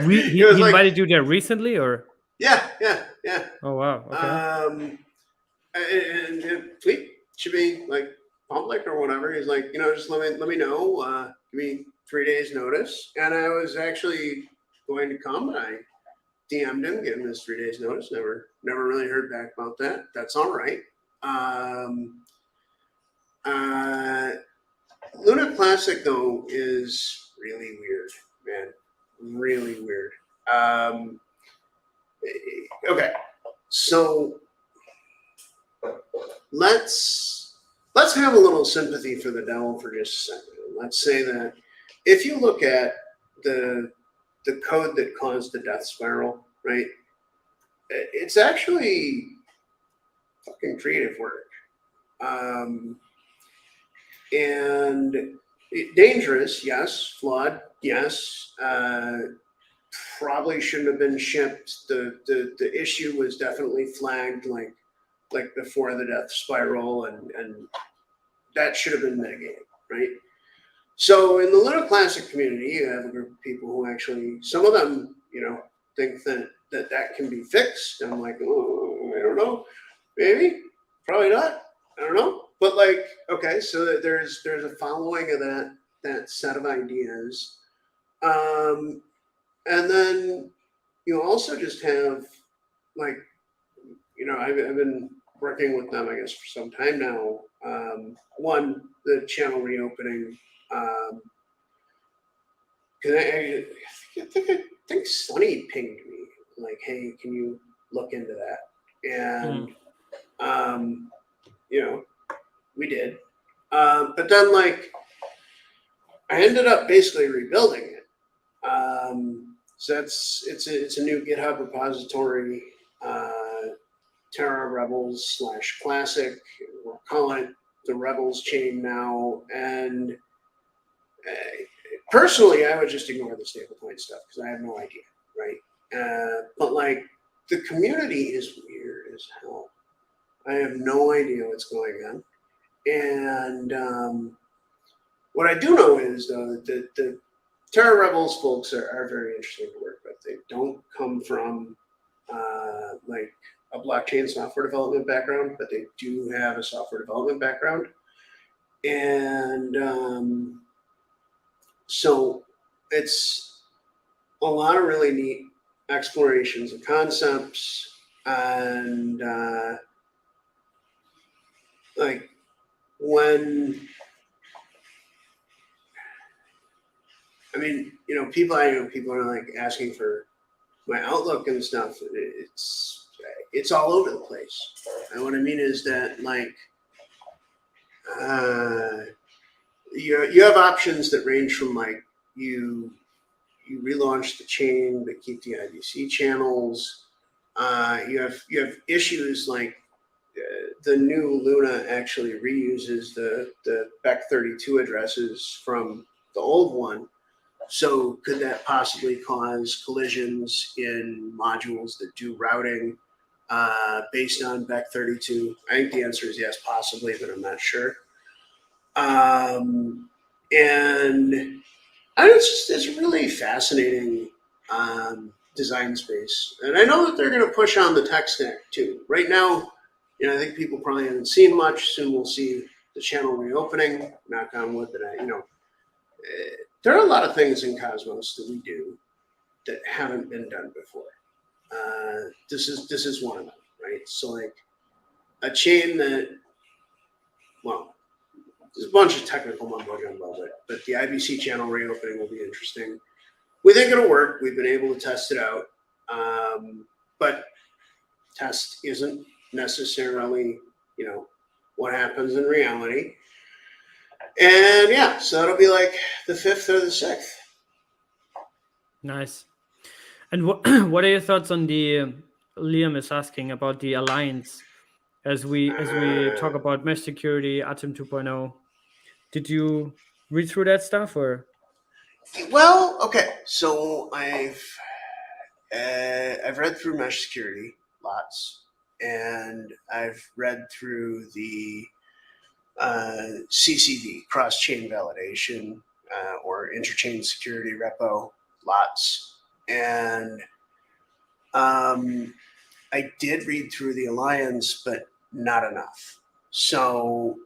He invited you there recently, or? Yeah. Oh wow. Okay. And tweet should be like public or whatever. He's like, just let me know. Give me 3 days notice, and I was actually going to come, and I DM'd him, gave him his 3 days notice. Never really heard back about that. That's all right. Luna Classic though is really weird, man. Really weird. Okay, so let's have a little sympathy for the devil for just a second. Let's say that if you look at the the code that caused the death spiral, right? It's actually fucking creative work. And dangerous, yes. Flawed, yes. Probably shouldn't have been shipped. The issue was definitely flagged like before the death spiral, and that should have been mitigated, right? So in the Luna Classic community, you have a group of people who actually, some of them, think that can be fixed. I'm like, oh, I don't know, maybe, probably not. I don't know, but like, okay, so that there's a following of that set of ideas, and then you also just have like, I've been working with them, I guess, for some time now. One, the channel reopening. Cause I think Sonny pinged me like, hey, can you look into that? And we did. But then like I ended up basically rebuilding it. So it's a new GitHub repository, Terra Rebels /Classic. We're calling it the Rebels chain now. And personally, I would just ignore the stablecoin stuff because I have no idea, right? But like the community is weird as hell. I have no idea what's going on. And what I do know is, though, that the Terra Rebels folks are very interesting to work with. They don't come from like a blockchain software development background, but they do have a software development background. And so it's a lot of really neat explorations of concepts, and like when people are like asking for my outlook and stuff. It's all over the place. And what I mean is that like you have options that range from like you relaunch the chain but keep the IBC channels. You have issues like the new Luna actually reuses the Bec32 addresses from the old one. So could that possibly cause collisions in modules that do routing based on Bec32? I think the answer is yes, possibly, but I'm not sure. And it's a really fascinating design space. And I know that they're going to push on the tech stack too. Right now, I think people probably haven't seen much. Soon we'll see the channel reopening. Knock on wood that there are a lot of things in Cosmos that we do that haven't been done before. This is one of them, right? So like a chain that, well, there's a bunch of technical mumbo jumbo, but the IBC channel reopening will be interesting. We think it'll work. We've been able to test it out, but test isn't necessarily, what happens in reality. And yeah, so that'll be like the 5th or the 6th. Nice. And what are your thoughts on the Liam is asking about the alliance as we talk about mesh security, Atom 2.0? Did you read through that stuff or? Well, okay. So I've read through mesh security lots, and I've read through the CCV, cross-chain validation, or interchain security repo lots. And I did read through the Alliance, but not enough. So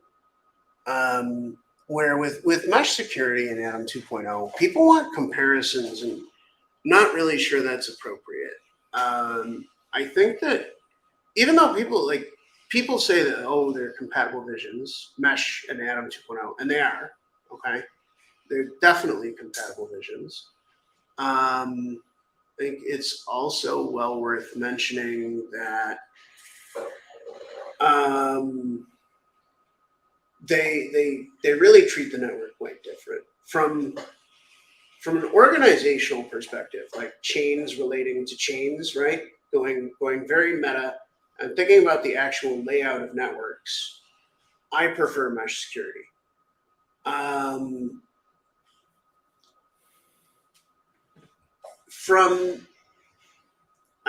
where with mesh security and Atom 2.0, people want comparisons, and not really sure that's appropriate. I think that even though people say that, oh, they're compatible visions, mesh and Atom 2.0, and they are, okay? They're definitely compatible visions. I think it's also well worth mentioning that they really treat the network quite different. From from an organizational perspective, like chains relating to chains, right? Going very meta and thinking about the actual layout of networks, I prefer mesh security. I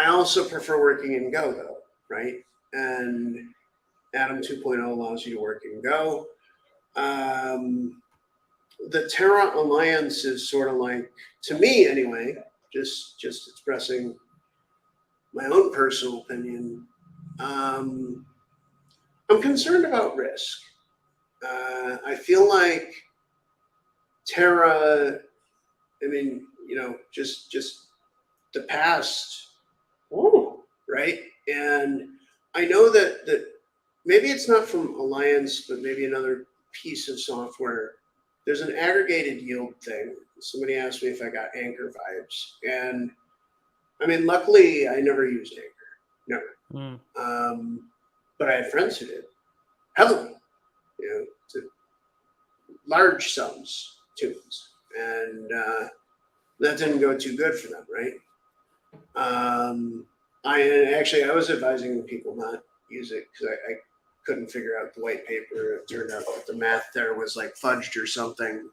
also prefer working in Go though, right? And Atom 2.0 allows you to work in Go. The Terra Alliance is sort of like, to me anyway, just expressing my own personal opinion. I'm concerned about risk. I feel like Terra, I mean, just the past, right? And I know that maybe it's not from Alliance, but maybe another piece of software. There's an aggregated yield thing. Somebody asked me if I got Anchor vibes, and I mean, luckily I never used Anchor, never. But I had friends who did, heavily, to large sums, tunes, and that didn't go too good for them, right? I was advising people not use it because I couldn't figure out the white paper. It turned out that the math there was like fudged or something.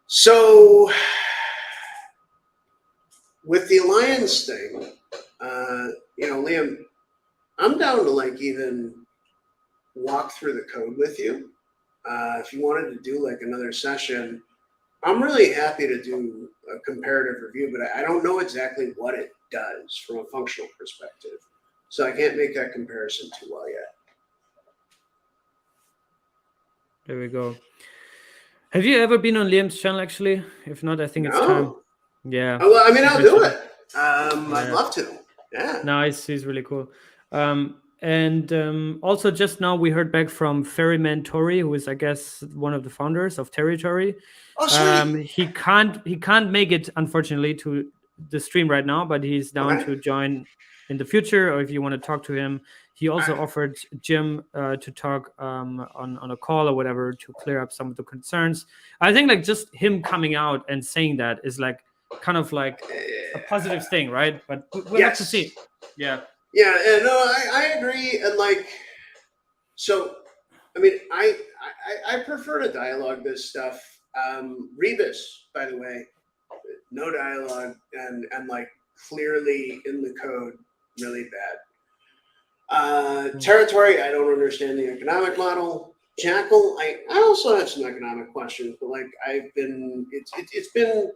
So with the Alliance thing, Liam, I'm down to like even walk through the code with you. If you wanted to do like another session, I'm really happy to do a comparative review, but I don't know exactly what it does from a functional perspective. So I can't make that comparison too well yet. There we go. Have you ever been on Liam's channel, actually? If not, I think it's time. Yeah. Well, I mean, I'll do it. I'd love to. Yeah. Nice. He's really cool. And also just now we heard back from Ferryman Tori, who is, I guess, one of the founders of Territory. Oh, sweet. He can't make it, unfortunately, to the stream right now, but he's down to join in the future, or if you want to talk to him. He also offered Jim to talk on a call or whatever to clear up some of the concerns. I think like just him coming out and saying that is like kind of like a positive thing, right? But we'll have to see. Yeah. Yeah, and no, I agree. And like, so, I mean, I prefer to dialogue this stuff. Rebus, by the way, no dialogue and like clearly in the code, really bad. Territory, I don't understand the economic model. Jackal, I also have some economic questions, but like it's been,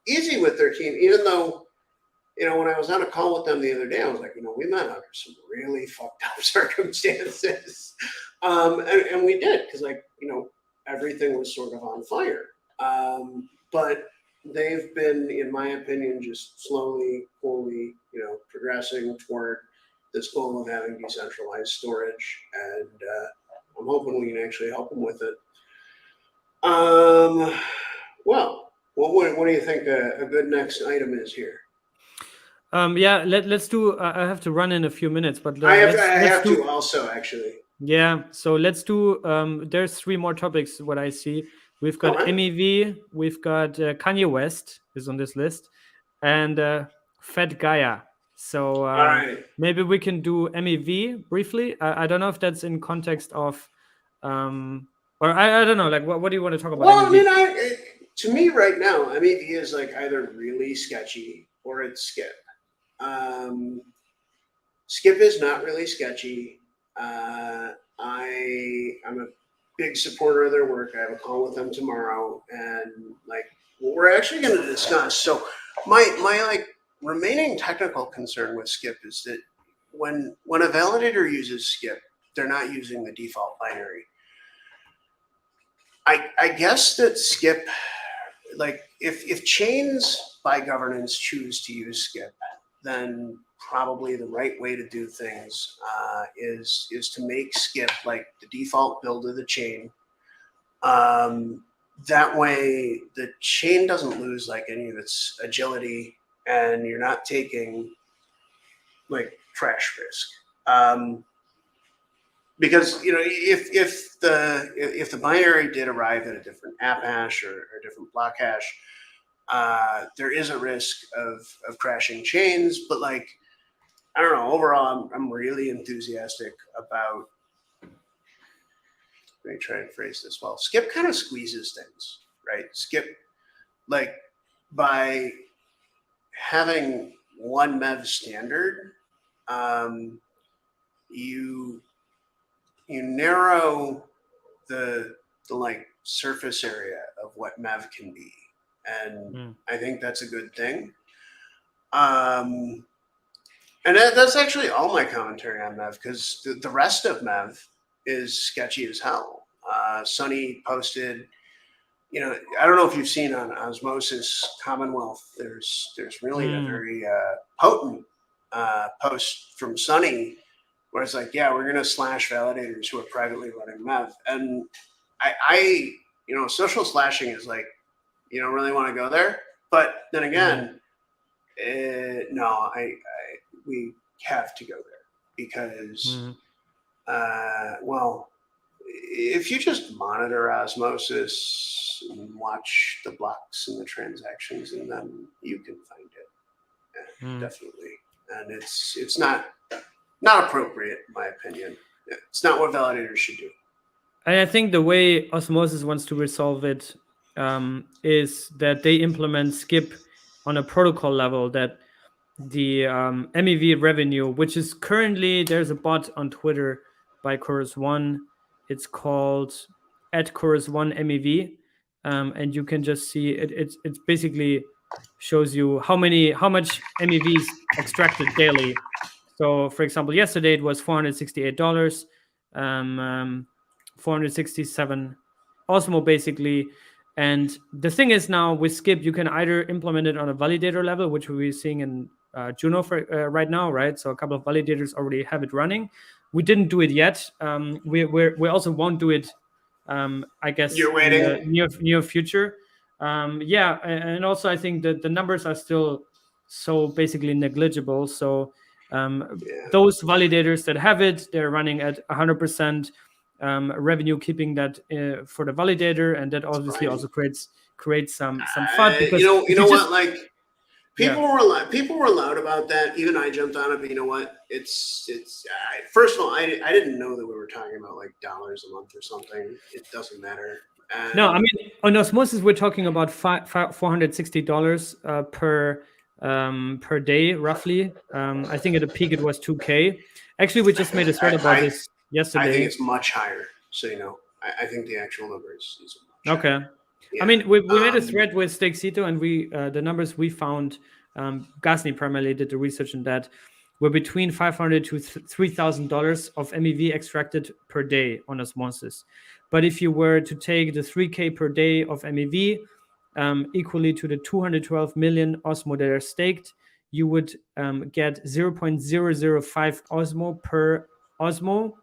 easy with their team, even though, when I was on a call with them the other day, I was like, we met under some really fucked up circumstances. And we did, because like, everything was sort of on fire. But they've been, in my opinion, just slowly, coolly, progressing toward this goal of having decentralized storage. And I'm hoping we can actually help them with it. Well, what do you think a good next item is here? Yeah, let's do. I have to run in a few minutes, but I have to also actually. Yeah, so let's do. There's 3 more topics. What I see, we've got MEV, we've got Kanye West is on this list, and Fat Gaia. So maybe we can do MEV briefly. I don't know if that's in context of, or I don't know. Like, what do you want to talk about? Well, MEV? I mean, to me right now, MEV is like either really sketchy or it's Skip. Skip is not really sketchy. I'm a big supporter of their work. I have a call with them tomorrow, and like what we're actually going to discuss. So my like remaining technical concern with Skip is that when a validator uses Skip, they're not using the default binary. I guess that Skip, like if chains by governance choose to use Skip, then probably the right way to do things is to make Skip like the default build of the chain. That way the chain doesn't lose like any of its agility, and you're not taking like crash risk. because if the binary did arrive at a different app hash or a different block hash, there is a risk of crashing chains. But like, I don't know. Overall, I'm really enthusiastic about. Let me try and phrase this well. Skip kind of squeezes things, right? Skip, like, by having one MEV standard, you narrow the like surface area of what MEV can be, and I think that's a good thing. And that's actually all my commentary on MEV, because the rest of MEV is sketchy as hell. Sunny posted, I don't know if you've seen on Osmosis Commonwealth, there's really a very potent post from Sunny where it's like, yeah, we're going to slash validators who are privately running MEV. And I social slashing is like, you don't really want to go there. But then again, no, we have to go there because, well, if you just monitor Osmosis and watch the blocks and the transactions in them, you can find it. Definitely. And it's not appropriate, in my opinion. It's not what validators should do. And I think the way Osmosis wants to resolve it is that they implement skip on a protocol level, that the MEV revenue, which is currently, there's a bot on Twitter by Chorus1. It's called @Chorus1MEV, and you can just see it. It's basically shows you how much MEVs extracted daily. So, for example, yesterday it was $468, 467 Osmo basically. And the thing is, now with Skip, you can either implement it on a validator level, which we're seeing in Juno right now, right? So a couple of validators already have it running. We didn't do it yet. We also won't do it. I guess you're waiting in the near future. Yeah, and also I think that the numbers are still so basically negligible. So those validators that have it, they're running at 100% revenue, keeping that for the validator, and that obviously also creates some FUD. Because you know what, like. People were loud about that. Even I jumped on it, but you know what? It's first of all, I didn't know that we were talking about like dollars a month or something. It doesn't matter. And no, I mean on Osmosis we're talking about $460 per day, roughly. I think at the peak it was $2K. Actually, we just made a thread about this yesterday. I think it's much higher. So I think the actual number is much okay. higher. Yeah. I mean, we made a thread with Stakesito, and we the numbers we found, Gasny primarily did the research in that, were between $500 to $3,000 of MEV extracted per day on Osmosis. But if you were to take the 3K per day of MEV, equally to the 212 million Osmo that are staked, you would get 0.005 Osmo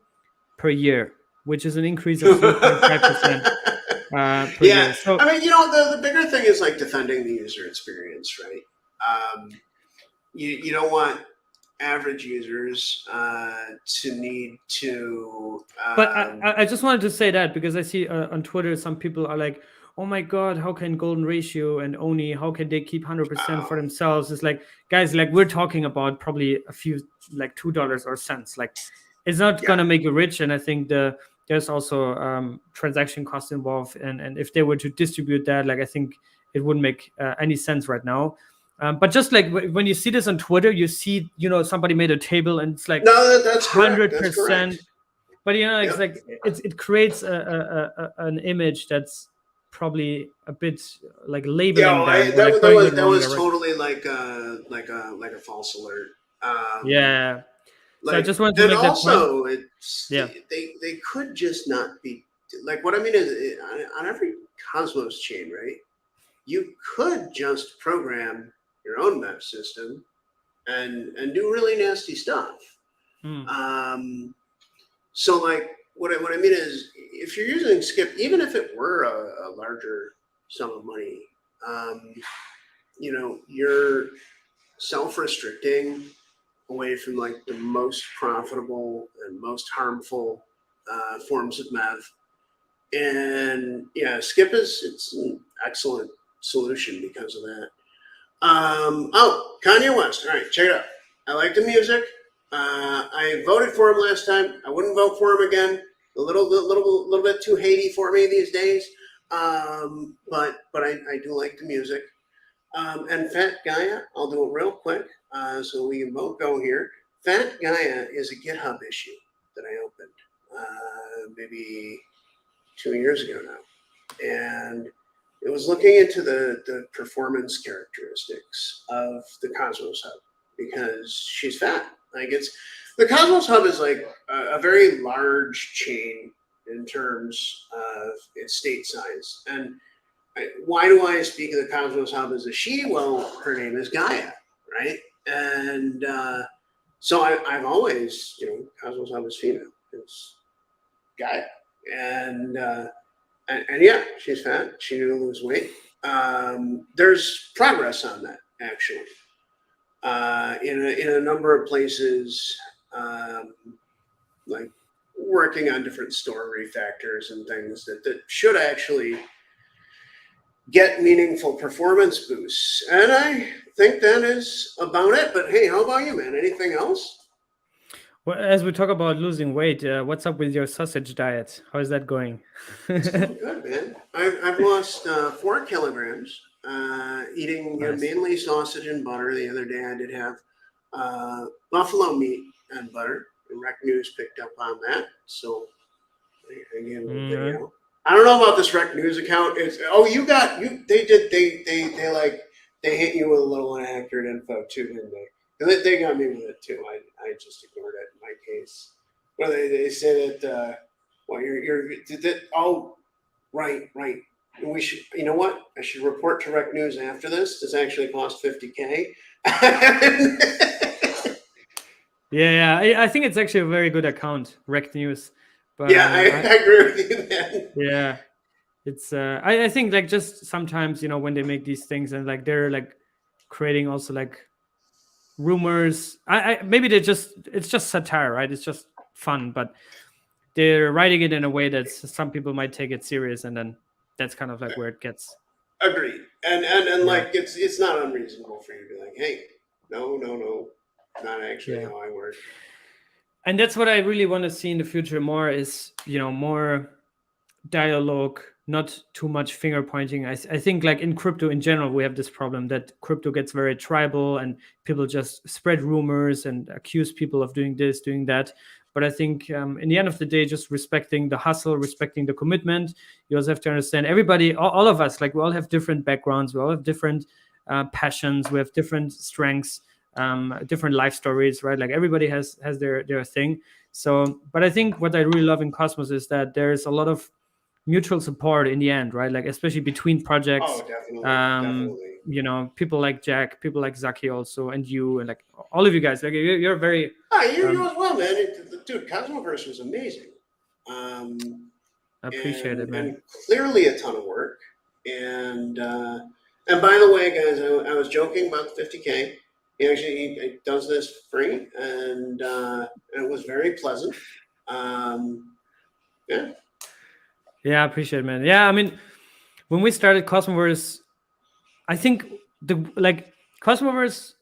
per year, which is an increase of 3.5%. Yeah, year. So, I mean, the bigger thing is like defending the user experience, right? You don't want average users to need to. But I just wanted to say that because I see on Twitter some people are like, "Oh my God, how can Golden Ratio and Oni, how can they keep 100% for themselves?" It's like, guys, like we're talking about probably a few, like $2 or cents. Like, it's not gonna make you rich, and I think there's also transaction costs involved, and if they were to distribute that, like I think it wouldn't make any sense right now. But just like when you see this on Twitter, you see somebody made a table and it's like no, that's 100%. But it's Yep. like it creates an image that's probably a bit like labeling them. That was totally like a false alert. Yeah. Like, so I just wanted to make that also, point. they could just not be like, what I mean is on every Cosmos chain, right? You could just program your own map system and do really nasty stuff. So like what I mean is, if you're using Skip, even if it were a larger sum of money, you're self-restricting away from like the most profitable and most harmful forms of MEV. And yeah, Skip it's an excellent solution because of that. Kanye West. All right, check it out. I like the music. I voted for him last time. I wouldn't vote for him again. A little bit too Haiti for me these days. But I do like the music. And Fat Gaia, I'll do it real quick so we can both go here. Fat Gaia is a GitHub issue that I opened maybe 2 years ago now. And it was looking into the performance characteristics of the Cosmos Hub because she's fat. Like the Cosmos Hub is like a very large chain in terms of its state size. And why do I speak of the Cosmos Hub as a she? Well, her name is Gaia, right? And so I've always, Cosmos Hub is female. It's Gaia. And yeah, she's fat. She needed to lose weight. There's progress on that, actually. In a number of places, like working on different store refactors and things that should actually get meaningful performance boosts. And I think that is about it. But hey, how about you, man? Anything else? Well, as we talk about losing weight, what's up with your sausage diet? How is that going? It's going good, man. I've lost 4 kilograms eating Nice. mainly sausage and butter. The other day I did have buffalo meat and butter. And Rec News picked up on that. So I gave them a video. I don't know about this Rec News account. They hit you with a little inaccurate info too, didn't they? They got me with it too. I just ignored it in my case. Well, they say that right. We should, you know what? I should report to Rec News after this. This actually cost $50K. Yeah. I think it's actually a very good account, Rec News. But yeah, I agree with you, man. Yeah, it's I think like just sometimes when they make these things and like they're like creating also like rumors. Maybe it's just satire, right? It's just fun, but they're writing it in a way that some people might take it serious, and then that's kind of like where it gets. Agreed, and like it's not unreasonable for you to be like, hey, no, not actually how I work. And that's what I really want to see in the future more is more dialogue, not too much finger pointing. I think like in crypto in general, we have this problem that crypto gets very tribal and people just spread rumors and accuse people of doing this, doing that. But I think in the end of the day, just respecting the hustle, respecting the commitment, you also have to understand everybody, all of us, like we all have different backgrounds, we all have different passions, we have different strengths, different life stories, right? Like everybody has their thing. So, but I think what I really love in Cosmos is that there's a lot of mutual support in the end, right? Like especially between projects. Oh, definitely. People like Jack, people like Zaki also, and you, and like all of you guys. Like you're very. You as well, man. Dude, Cosmoverse was amazing. I appreciate it, man. And clearly a ton of work. And by the way, guys, I was joking about the $50K. He does this free, and it was very pleasant. Yeah. Yeah, I appreciate it, man. Yeah, I mean, when we started Cosmoverse, I think Cosmoverse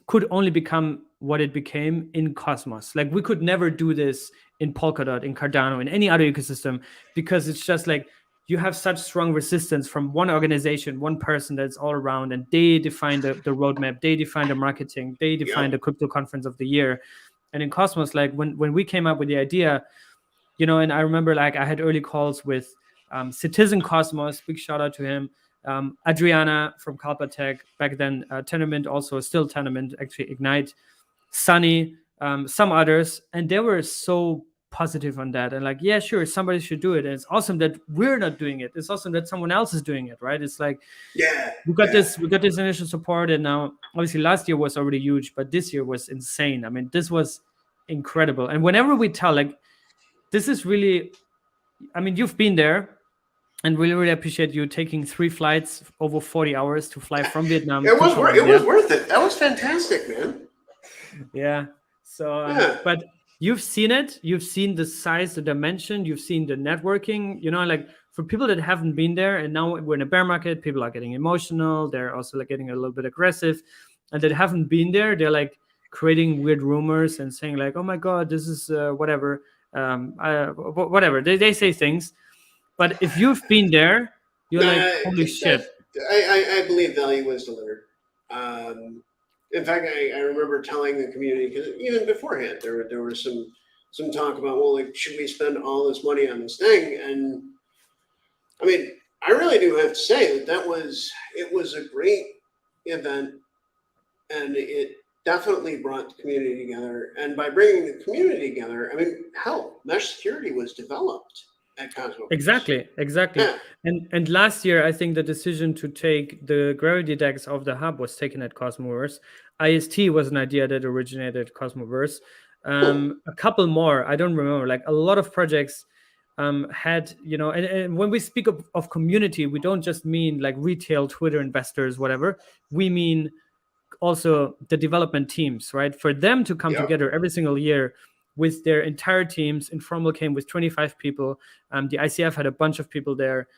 could only become what it became in Cosmos. Like we could never do this in Polkadot, in Cardano, in any other ecosystem, because it's just like you have such strong resistance from one organization, one person that's all around, and they define the roadmap, they define the marketing, they define the crypto conference of the year. And in Cosmos, like when we came up with the idea, and I remember like I had early calls with Citizen Cosmos, big shout out to him, Adriana from Kalpatech, back then Tendermint, also still Tendermint, actually Ignite, Sunny, some others, and they were so positive on that and like, yeah, sure, somebody should do it. And it's awesome that we're not doing it. It's awesome that someone else is doing it, right? It's like, we got this initial support, and now obviously last year was already huge, but this year was insane. I mean, this was incredible. And whenever we tell, like, this is really, I mean, you've been there, and we really appreciate you taking 3 flights over 40 hours to fly from Vietnam. It was worth it. That was fantastic, man. Yeah. So, but you've seen it. You've seen the size, the dimension. You've seen the networking. Like for people that haven't been there, and now we're in a bear market, people are getting emotional. They're also like getting a little bit aggressive, and that haven't been there, they're like creating weird rumors and saying like, "Oh my God, this is whatever, whatever." They say things, but if you've been there, you're like, "Holy shit!" I believe value was delivered. In fact, I remember telling the community, because even beforehand, there was some talk about, well, like, should we spend all this money on this thing? And I mean, I really do have to say that it was a great event, and it definitely brought the community together. And by bringing the community together, I mean, hell, mesh security was developed at Cosmoverse. Exactly. Yeah. And last year, I think the decision to take the Gravity decks off the hub was taken at Cosmoverse. IST was an idea that originated at Cosmoverse. A couple more, I don't remember. Like a lot of projects had, and when we speak of community, we don't just mean like retail Twitter investors, whatever. We mean also the development teams, right? For them to come together every single year with their entire teams. Informal came with 25 people. The ICF had a bunch of people there.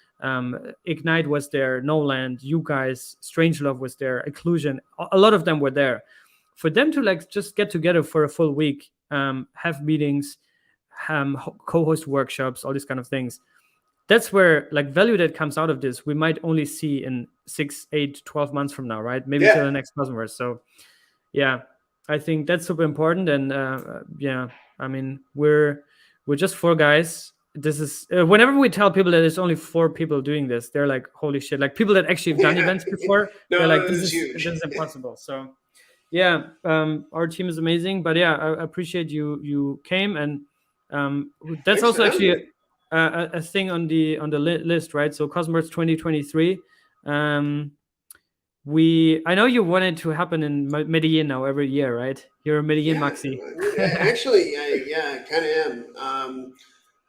Ignite was there. Noland, you guys, Strangelove was there. Occlusion, a lot of them were there. For them to like just get together for a full week, have meetings, co-host workshops, all these kind of things. That's where like value that comes out of this, we might only see in 6, 8, 12 months from now, right? Maybe till the next Cosmoverse. So yeah, I think that's super important. And I mean, we're just 4 guys. This is whenever we tell people that there's only 4 people doing this, they're like, holy shit. Like people that actually have done events before, they're like, this is impossible. So yeah, our team is amazing. But yeah, I appreciate you came. And that's also actually a thing on the list, right? So Cosmoverse 2023. I know you want it to happen in Medellin now every year, right? You're a Medellin Maxi. Actually, I kind of am.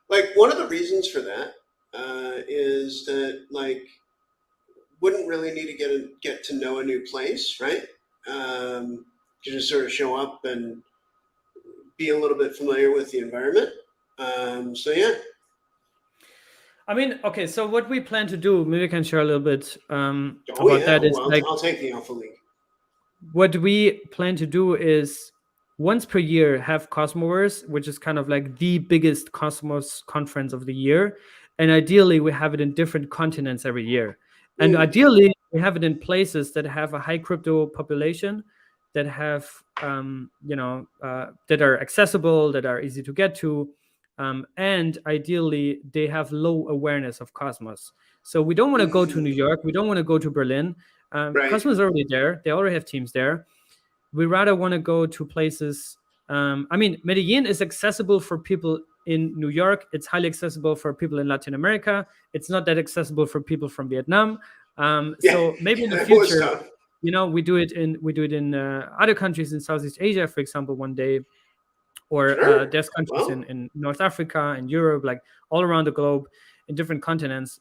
Like one of the reasons for that is that like wouldn't really need to get to know a new place, right? To just sort of show up and be a little bit familiar with the environment. So yeah. I mean, okay, so what we plan to do, maybe I can share a little bit about that. Is like, I'll take the Alpha League. What we plan to do is once per year have Cosmoverse, which is kind of like the biggest Cosmos conference of the year. And ideally, we have it in different continents every year. And ideally, we have it in places that have a high crypto population, that have, that are accessible, that are easy to get to. And ideally, they have low awareness of Cosmos. So we don't want to go to New York. We don't want to go to Berlin. Cosmos is already there. They already have teams there. We rather want to go to places. I mean, Medellin is accessible for people in New York. It's highly accessible for people in Latin America. It's not that accessible for people from Vietnam. So maybe in the future, we do it in other countries in Southeast Asia, for example, one day. Or there's countries in North Africa and Europe, like all around the globe, in different continents.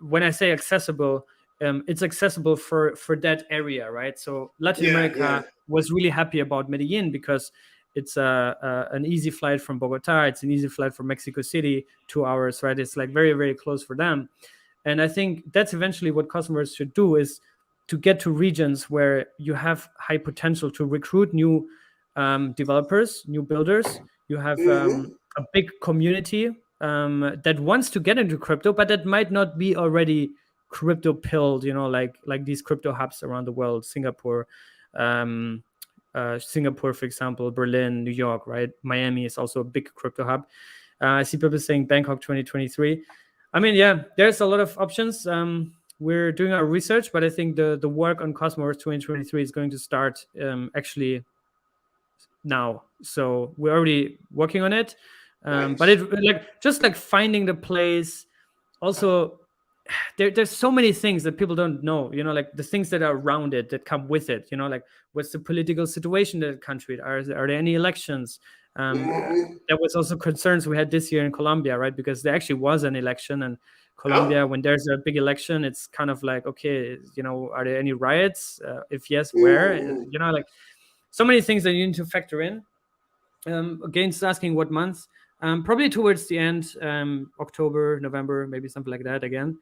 When I say accessible, it's accessible for that area, right? So Latin America was really happy about Medellin because it's an easy flight from Bogota. It's an easy flight from Mexico City, 2 hours, right? It's like very, very close for them. And I think that's eventually what Cosmoverse should do, is to get to regions where you have high potential to recruit new developers, new builders. You have a big community that wants to get into crypto, but that might not be already crypto pilled, like these crypto hubs around the world, Singapore, for example, Berlin, New York, right? Miami is also a big crypto hub. I see people saying Bangkok 2023. I mean, yeah, there's a lot of options. We're doing our research, but I think the work on Cosmoverse 2023 is going to start actually now. So we're already working on it. But it just finding the place. Also, there's so many things that people don't know, like the things that are around it, that come with it, like what's the political situation in the country? Are there any elections? There was also concerns we had this year in Colombia, right? Because there actually was an election, and Colombia, when there's a big election, it's kind of like, okay, are there any riots? If yes, where? Like so many things that you need to factor in. Gaines is asking what months. Probably towards the end, October, November, maybe something like that again.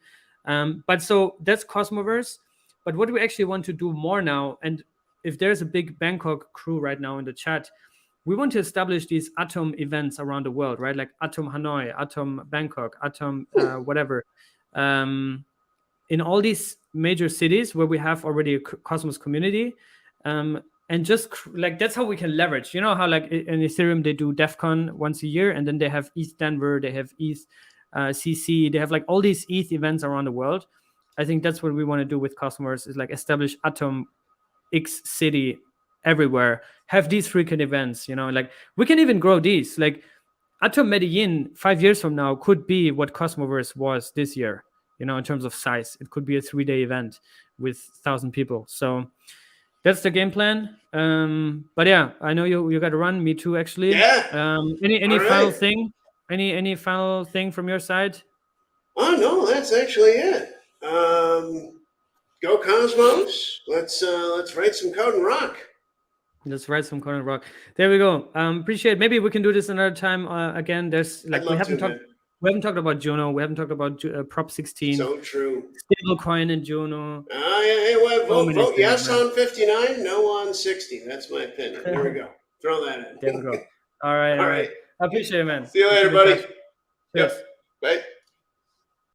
But so that's Cosmoverse. But what we actually want to do more now, and if there's a big Bangkok crew right now in the chat, we want to establish these Atom events around the world, right? Like Atom Hanoi, Atom Bangkok, Atom whatever. In all these major cities where we have already a Cosmos community. And just like that's how we can leverage. You know how like in Ethereum they do DEF CON once a year, and then they have ETH Denver, they have ETH CC, they have like all these ETH events around the world. I think that's what we want to do with Cosmos, is like establish Atom X city everywhere, have these frequent events. You know, like we can even grow these. Like Atom Medellin 5 years from now could be what Cosmoverse was this year. You know, in terms of size, it could be a 3-day event with 1,000 people. So that's the game plan. But yeah, I know you got to run. Me too, actually. Yeah. Any final thing? Any final thing from your side? Oh no, that's actually it. Go Cosmos. Let's write some code and rock. Let's write some code and rock. There we go. Appreciate it. Maybe we can do this another time. Again, there's like we haven't talked about Juno. We haven't talked about Prop 16. So true. Stablecoin and Juno. Vote yes on 59, no on 60. That's my opinion. There we go. Throw that in. There we go. All right. I appreciate it, man. See you later, buddy. Yes. Bye.